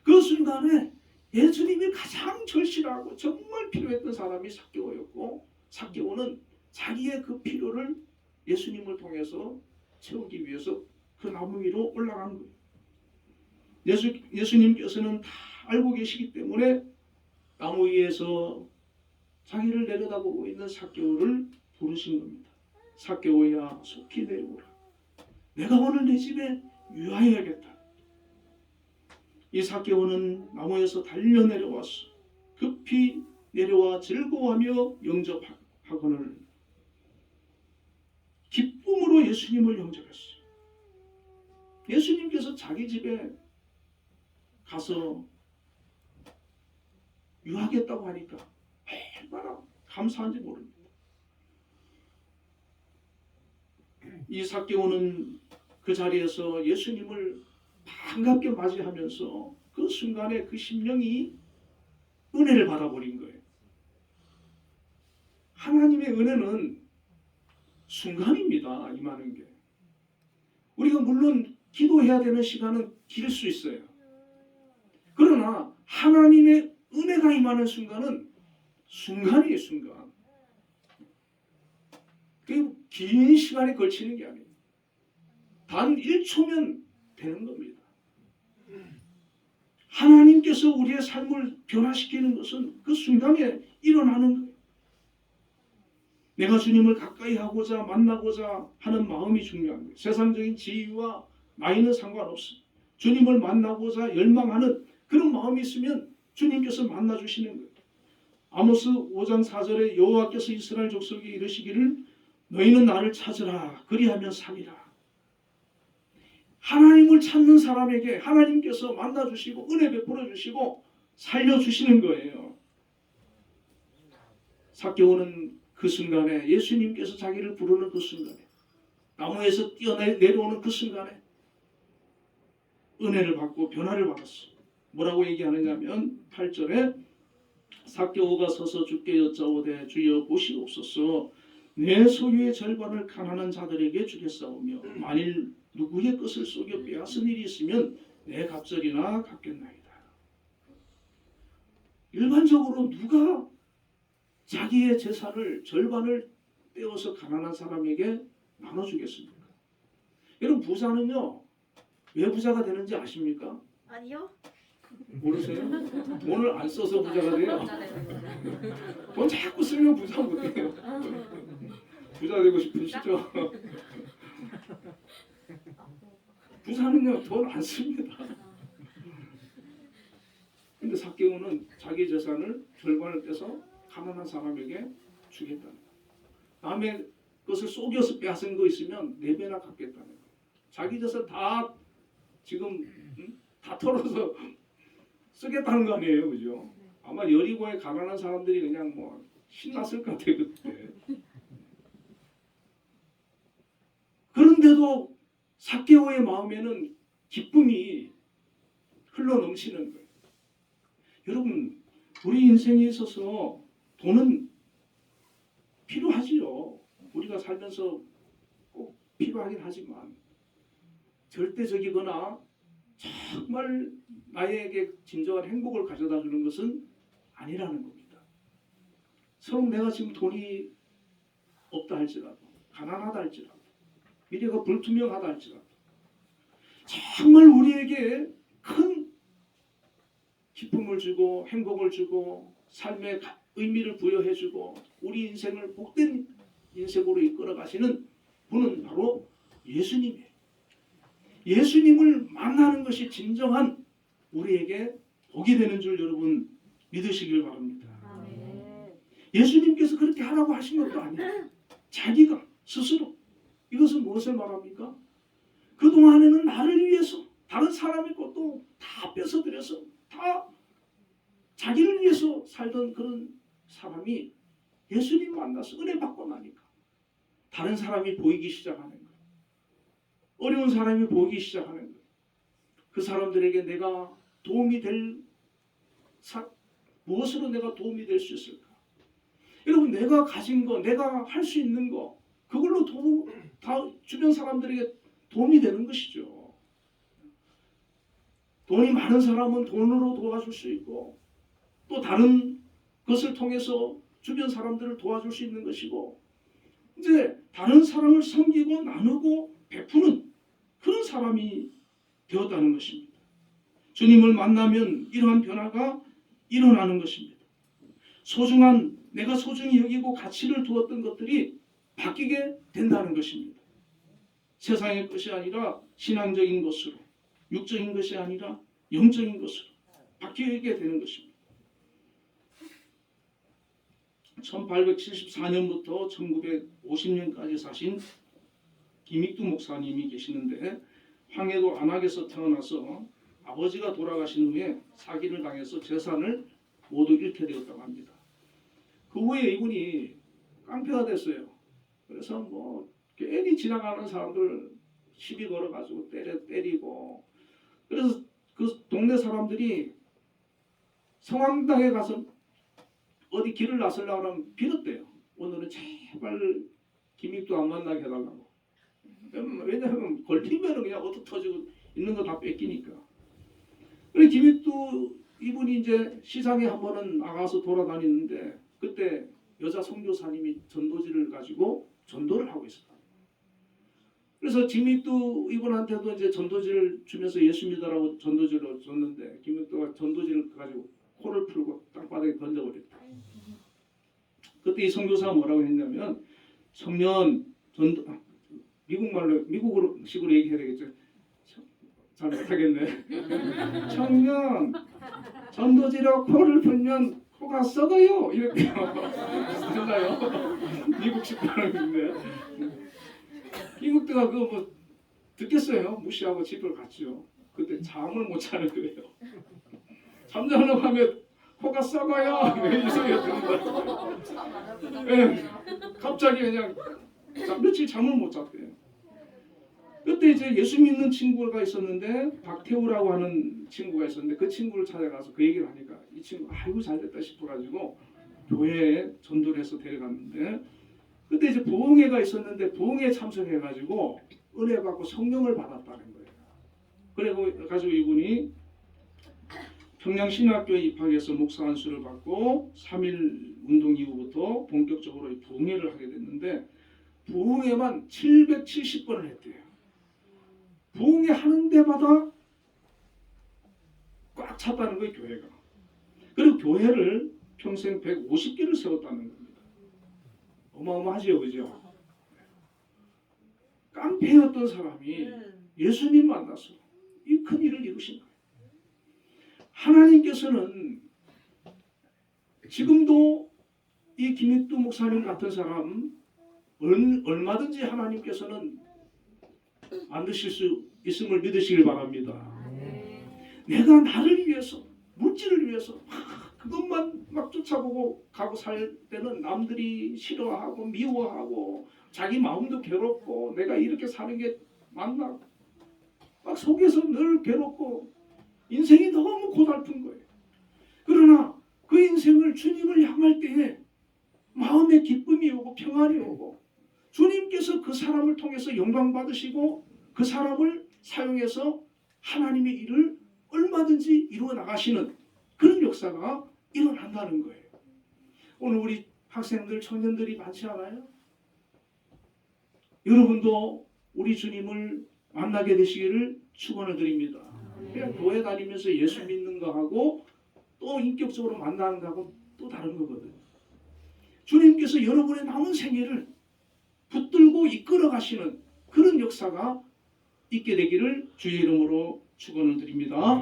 그 순간에 예수님이 가장 절실하고 정말 필요했던 사람이 삭개오였고, 삭개오는 자기의 그 필요를 예수님을 통해서 채우기 위해서 그 나무 위로 올라간 거예요. 예수님께서는 다 알고 계시기 때문에 나무 위에서 자기를 내려다보고 있는 삭개오를 부르신 겁니다. 삭개오야 속히 내려오라. 내가 오늘 내 집에 유하여야겠다. 이 삭개오는 나무에서 달려 내려와서 급히 내려와 즐거워하며 영접하거늘 기쁨으로 예수님을 영접했어요. 예수님께서 자기 집에 가서 유하겠다고 하니까 얼마나 감사한지 모릅니다. 이 삭개오는 그 자리에서 예수님을 반갑게 맞이하면서 그 순간에 그 심령이 은혜를 받아버린 거예요. 하나님의 은혜는 순간입니다. 임하는 게. 우리가 물론 기도해야 되는 시간은 길 수 있어요. 그러나 하나님의 은혜가 임하는 순간은 순간이에요. 순간. 그게 긴 시간에 걸치는 게 아니에요. 단 1초면 되는 겁니다. 하나님께서 우리의 삶을 변화시키는 것은 그 순간에 일어나는 거예요. 내가 주님을 가까이 하고자 만나고자 하는 마음이 중요한 거예요. 세상적인 지위와 나이는 상관없습니다. 주님을 만나고자 열망하는 그런 마음이 있으면 주님께서 만나 주시는 거예요. 아모스 5장 4절에 여호와께서 이스라엘 족속에 이르시기를 너희는 나를 찾으라 그리하면 살리라. 하나님을 찾는 사람에게 하나님께서 만나 주시고 은혜 베풀어 주시고 살려 주시는 거예요. 삭개오는 그 순간에 예수님께서 자기를 부르는 그 순간에 나무에서 뛰어내려오는 그 순간에 은혜를 받고 변화를 받았어. 뭐라고 얘기하느냐면 8절에 삭개오가 서서 주께 여짜오되 주여 보시옵소서 내 소유의 절반을 가난한 자들에게 주겠사오며 만일 누구의 것을 속여 빼앗은 일이 있으면 내 갑절이나 갚겠나이다. 일반적으로 누가 자기의 재산을 절반을 떼어서 가난한 사람에게 나눠주겠습니까? 여러분 부자는요 왜 부자가 되는지 아십니까? 아니요. 모르세요? 돈을 안 써서 부자가 돼요. 돈 자꾸 쓰면 부자 못해요. 부자 되고 싶으시죠? 부자는요 돈 안 씁니다. 근데 삭개오는 자기 재산을 절반을 떼서 가난한 사람에게 주겠다는 거예요. 남의 것을 속여서 빼앗은 거 있으면 4배나 갚겠다는 거예요. 자기 재산 다 지금 다 털어서 쓰겠다는 거 아니에요, 그죠? 아마 여리고에 가난한 사람들이 그냥 뭐 신났을 것 같아요 그때. 그런데도 삭개오의 마음에는 기쁨이 흘러 넘치는 거예요. 여러분, 우리 인생에 있어서 돈은 필요하지요. 우리가 살면서 꼭 필요하긴 하지만 절대적이거나 정말 나에게 진정한 행복을 가져다 주는 것은 아니라는 겁니다. 서로 내가 지금 돈이 없다 할지라도 가난하다 할지라도 미래가 불투명하다 할지라도 정말 우리에게 큰 기쁨을 주고 행복을 주고 삶의 의미를 부여해주고 우리 인생을 복된 인생으로 이끌어 가시는 분은 바로 예수님이에요. 예수님을 만나는 것이 진정한 우리에게 복이 되는 줄 여러분 믿으시길 바랍니다. 예수님께서 그렇게 하라고 하신 것도 아니에요. 자기가 스스로. 이것은 무엇을 말합니까? 그동안에는 나를 위해서 다른 사람의 것도 다 뺏어들여서 다 자기를 위해서 살던 그런 사람이 예수님 만나서 은혜 받고 나니까 다른 사람이 보이기 시작하는 거예요. 어려운 사람이 보이기 시작하는 거예요. 그 사람들에게 내가 도움이 될 무엇으로 내가 도움이 될 수 있을까? 여러분 내가 가진 거, 내가 할 수 있는 거 그걸로 다 주변 사람들에게 도움이 되는 것이죠. 돈이 많은 사람은 돈으로 도와줄 수 있고 또 다른 것을 통해서 주변 사람들을 도와줄 수 있는 것이고 이제 다른 사람을 섬기고 나누고 베푸는 그런 사람이 되었다는 것입니다. 주님을 만나면 이러한 변화가 일어나는 것입니다. 내가 소중히 여기고 가치를 두었던 것들이 바뀌게 된다는 것입니다. 세상의 것이 아니라 신앙적인 것으로, 육적인 것이 아니라 영적인 것으로 바뀌게 되는 것입니다. 1874년부터 1950년까지 사신 김익두 목사님이 계시는데 황해도 안악에서 태어나서 아버지가 돌아가신 후에 사기를 당해서 재산을 모두 잃게 되었다고 합니다. 그 후에 이분이 깡패가 됐어요. 그래서 뭐 괜히 지나가는 사람들 시비 걸어가지고 때리고 그래서 그 동네 사람들이 성황당에 가서 어디 길을 나서려고 하면 빌었대요. 오늘은 제발 김익두 안 만나게 해달라고. 왜냐하면 걸리면 그냥 어디 터지고 있는 거 다 뺏기니까. 그래 김익두 이분이 이제 시장에 한 번은 나가서 돌아다니는데 그때 여자 선교사님이 전도지를 가지고 전도를 하고 있었다. 그래서 김익두 이분한테도 이제 전도지를 주면서 예수 믿으라고 전도지를 줬는데 김익두가 전도지를 가지고 코를 풀고 땅바닥에 던져버렸다. 그때 이 선교사가 뭐라고 했냐면 청년 미국식으로 얘기해야 되겠죠. 잘 못하겠네. 청년 전도지로 코를 풀면 코가 썩어요. 이렇게요. 비슷한가요? 미국식 발음인데. 미국대가 그거 뭐 듣겠어요? 무시하고 집을 갔죠. 그때 잠을 못 자는 거예요. 잠자려고 하면 코가 썩어요. 이 소리가 듣는 거예요. 네, 갑자기 그냥 며칠 잠을 못 잤대요. 그때 이제 예수 믿는 친구가 있었는데 박태우라고 하는 친구가 있었는데 그 친구를 찾아가서 그 얘기를 하니까 이 친구 아이고 잘됐다 싶어가지고 교회에 전도를 해서 데려갔는데 그때 이제 부흥회가 있었는데 부흥회에 참석해가지고 은혜 받고 성령을 받았다는 거예요. 그리고 가지고 이분이 평양신학교에 입학해서 목사 안수를 받고 3.1 운동 이후부터 본격적으로 부흥회를 하게 됐는데 부흥회만 770번을 했대요. 부흥회 하는 데마다 꽉 찼다는 거예요, 교회가. 그리고 교회를 평생 150개를 세웠다는 겁니다. 어마어마하죠, 그죠? 깡패였던 사람이 예수님 만나서 이 큰 일을 이루신 거예요. 하나님께서는 지금도 이 김익두 목사님 같은 사람 얼마든지 하나님께서는 만드실 수 있음을 믿으시길 바랍니다. 내가 나를 위해서 물질을 위해서 그것만 막 쫓아보고 가고 살 때는 남들이 싫어하고 미워하고 자기 마음도 괴롭고 내가 이렇게 사는 게 맞나 막 속에서 늘 괴롭고 인생이 너무 고달픈 거예요. 그러나 그 인생을 주님을 향할 때에 마음에 기쁨이 오고 평안이 오고 주님께서 그 사람을 통해서 영광 받으시고 그 사람을 사용해서 하나님의 일을 얼마든지 이루어 나가시는 그런 역사가 일어난다는 거예요. 오늘 우리 학생들, 청년들이 많지 않아요? 여러분도 우리 주님을 만나게 되시기를 축원을 드립니다. 그냥 교회 다니면서 예수 믿는 거하고 또 인격적으로 만나는 거하고 또 다른 거거든요. 주님께서 여러분의 남은 생애를 붙들고 이끌어 가시는 그런 역사가 있게 되기를 주의 이름으로 축원을 드립니다.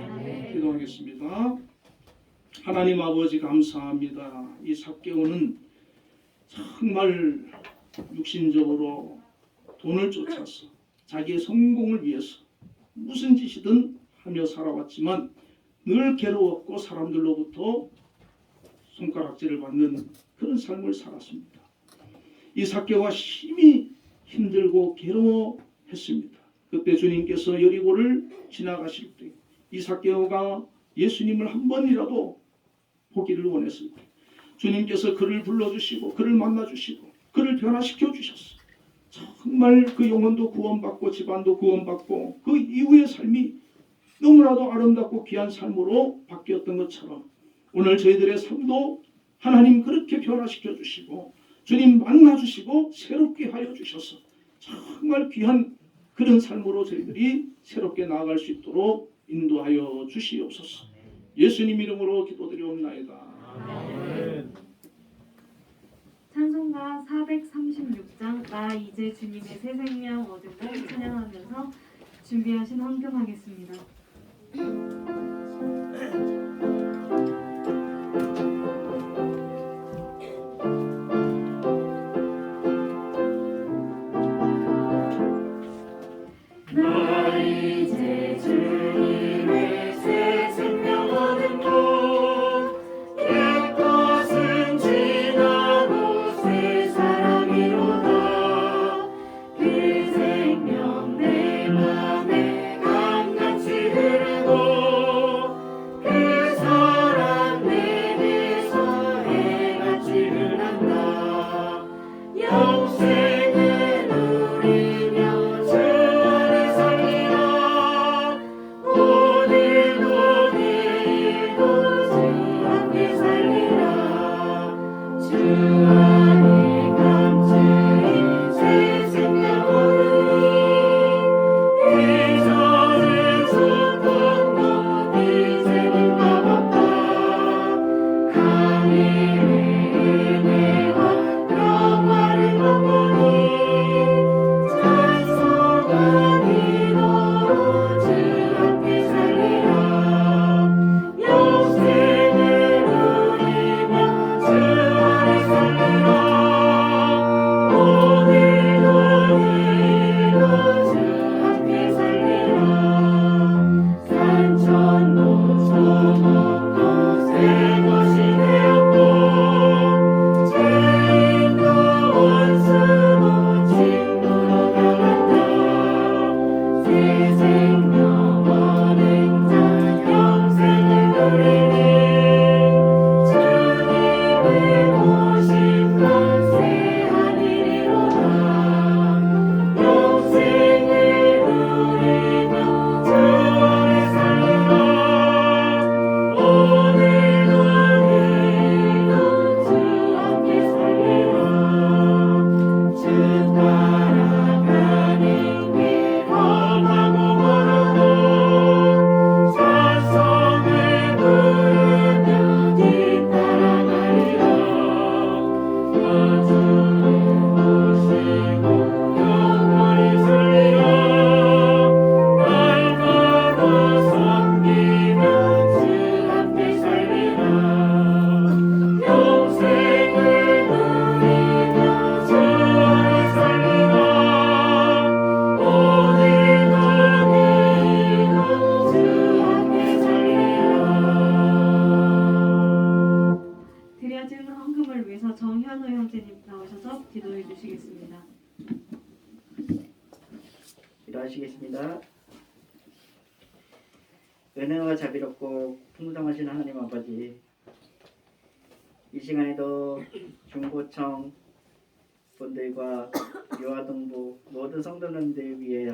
기도하겠습니다. 하나님 아버지 감사합니다. 이 삭개오는 정말 육신적으로 돈을 쫓아서 자기의 성공을 위해서 무슨 짓이든 하며 살아왔지만 늘 괴로웠고 사람들로부터 손가락질을 받는 그런 삶을 살았습니다. 이 삭개오가 심히 힘들고 괴로워했습니다. 그때 주님께서 여리고를 지나가실 때 이 삭개오가 예수님을 한 번이라도 보기를 원했을 때 주님께서 그를 불러주시고 그를 만나주시고 그를 변화시켜 주셨어요. 정말 그 영혼도 구원받고 집안도 구원받고 그 이후의 삶이 너무나도 아름답고 귀한 삶으로 바뀌었던 것처럼 오늘 저희들의 삶도 하나님 그렇게 변화시켜 주시고 주님 만나주시고 새롭게 하여 주셔서 정말 귀한 그런 삶으로 저희들이 새롭게 나아갈 수 있도록 인도하여 주시옵소서. 예수님 이름으로 기도드리옵나이다. 찬송가 436장 나 이제 주님의 새 생명 얻음을 찬양하면서 준비하신 헌금하겠습니다. 나 이제 주님의 새 생명 얻음도 옛 것은 지나고 새 사람이로다. 그 생명 내 맘에 강같이 흐르고 그 사랑 내게서 해같이 흐른다. 영생을 누리며 찬송하니 너로 주 위해서 정현우 형제님 나오셔서 기도해 주시겠습니다. 기도하시겠습니다. 은혜와 자비롭고 풍성하신 하나님 아버지, 이 시간에도 중고청 분들과 유아동부 모든 성도님들 위해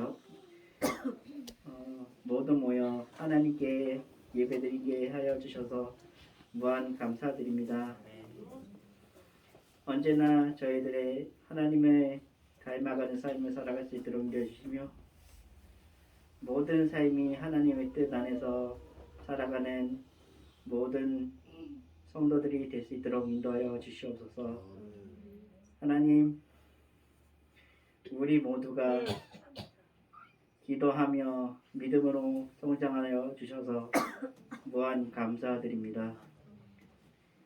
모두 모여 하나님께 예배드리게 하여 주셔서 무한 감사드립니다. 언제나 저희들의 하나님을 닮아가는 삶을 살아갈 수 있도록 인도해주시며 모든 삶이 하나님의 뜻 안에서 살아가는 모든 성도들이 될 수 있도록 인도하여 주시옵소서. 하나님, 우리 모두가 기도하며 믿음으로 성장하여 주셔서 무한 감사드립니다.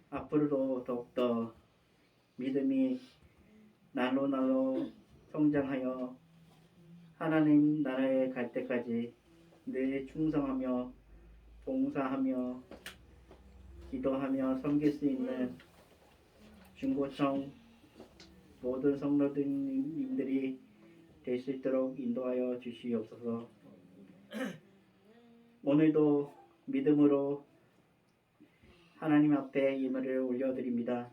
앞으로도 더욱더 믿음이 날로 성장하여 하나님 나라에 갈 때까지 늘 충성하며 봉사하며 기도하며 섬길 수 있는 중고청 모든 성도님들이 될 수 있도록 인도하여 주시옵소서. 오늘도 믿음으로 하나님 앞에 예물을 올려드립니다.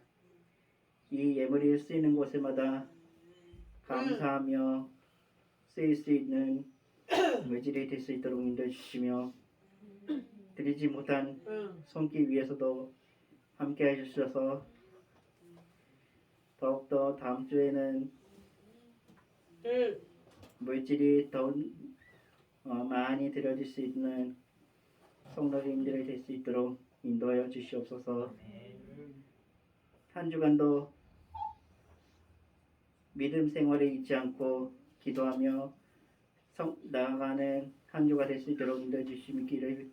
이 예물이 쓰이는 곳에마다 감사하며 쓰일 수 있는 물질이 될 수 있도록 인도해 주시며 드리지 못한 손길 위에서도 함께 해주셔서 더욱더 다음 주에는 물질이 더 많이 드려질 수 있는 성도님들이 될 수 있도록 인도하여 주시옵소서. 한 주간도 믿음 생활을 잊지 않고 기도하며 나아가는 한 주가 될 수 있도록 인도해 주시기를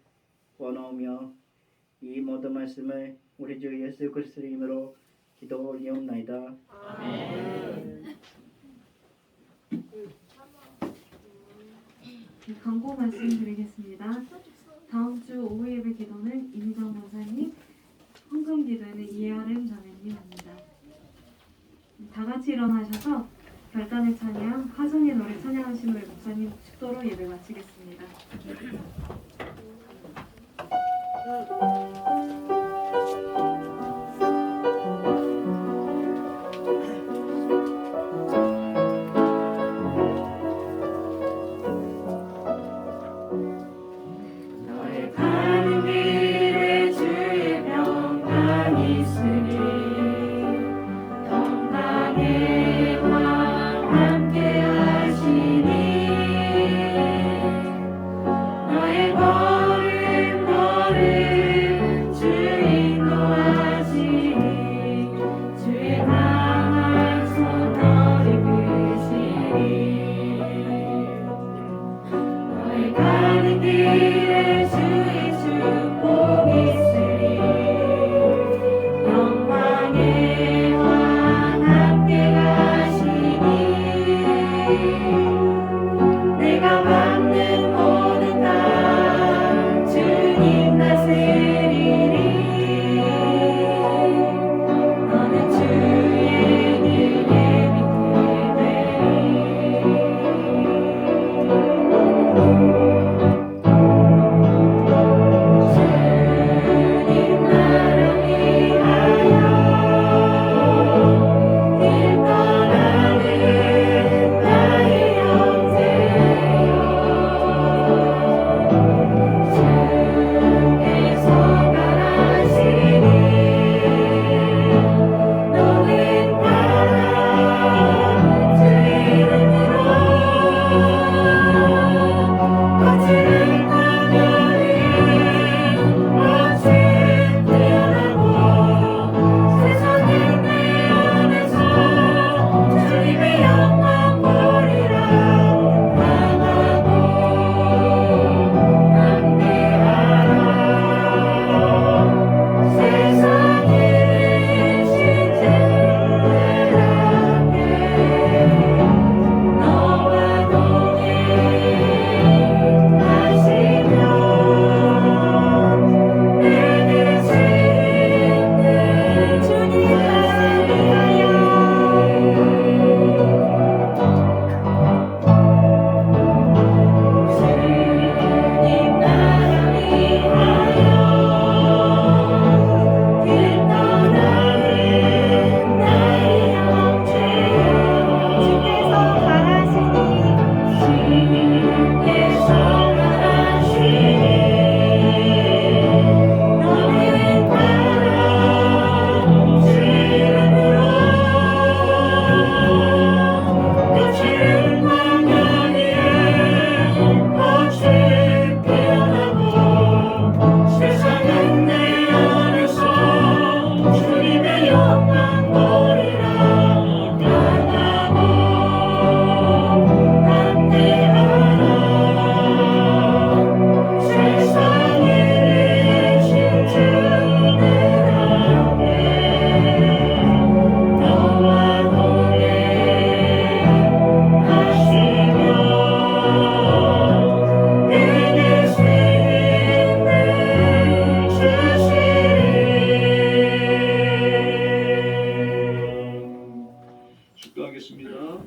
원하오며 이 모든 말씀을 우리 주 예수 그리스도의 이름으로 기도 올리옵나이다. 광고 말씀드리겠습니다. 다음 주 오후 예배 기도는 이미정 목사님, 헌금 기도는 이하름 자매님 합니다. 다 같이 일어나셔서 결단의 찬양, 화성의 노래 찬양하신 후에 목사님 축도로 예배 마치겠습니다. 너의 가는 길에 주의 평강이 있으니 평강의 왕 함께 하시니 너의 걸음 주 인도하시니 주의 강한 손 너를 이끄시니 너의 가는 길에 주의 축복 있으리 영광의 왕 함께 축도하겠습니다.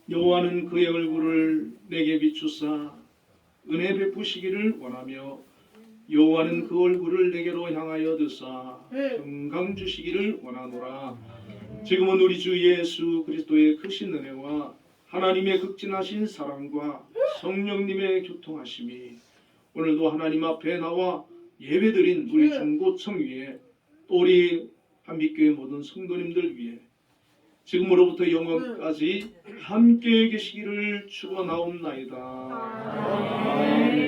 여호와는 그의 얼굴을 내게 비추사 은혜 베푸시기를 원하며 여호와는 그 얼굴을 내게로 향하여 드사 평강 주시기를 원하노라. 지금은 우리 주 예수 그리스도의 크신 은혜와 하나님의 극진하신 사랑과 성령님의 교통하심이 오늘도 하나님 앞에 나와 예배드린 우리 중고청 위에 또 우리 한빛교회 모든 성도님들 위해 지금으로부터 영원까지 함께 계시기를 축원하옵나이다. 아멘.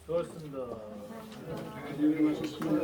좋았습니다. 예배 마쳤습니다.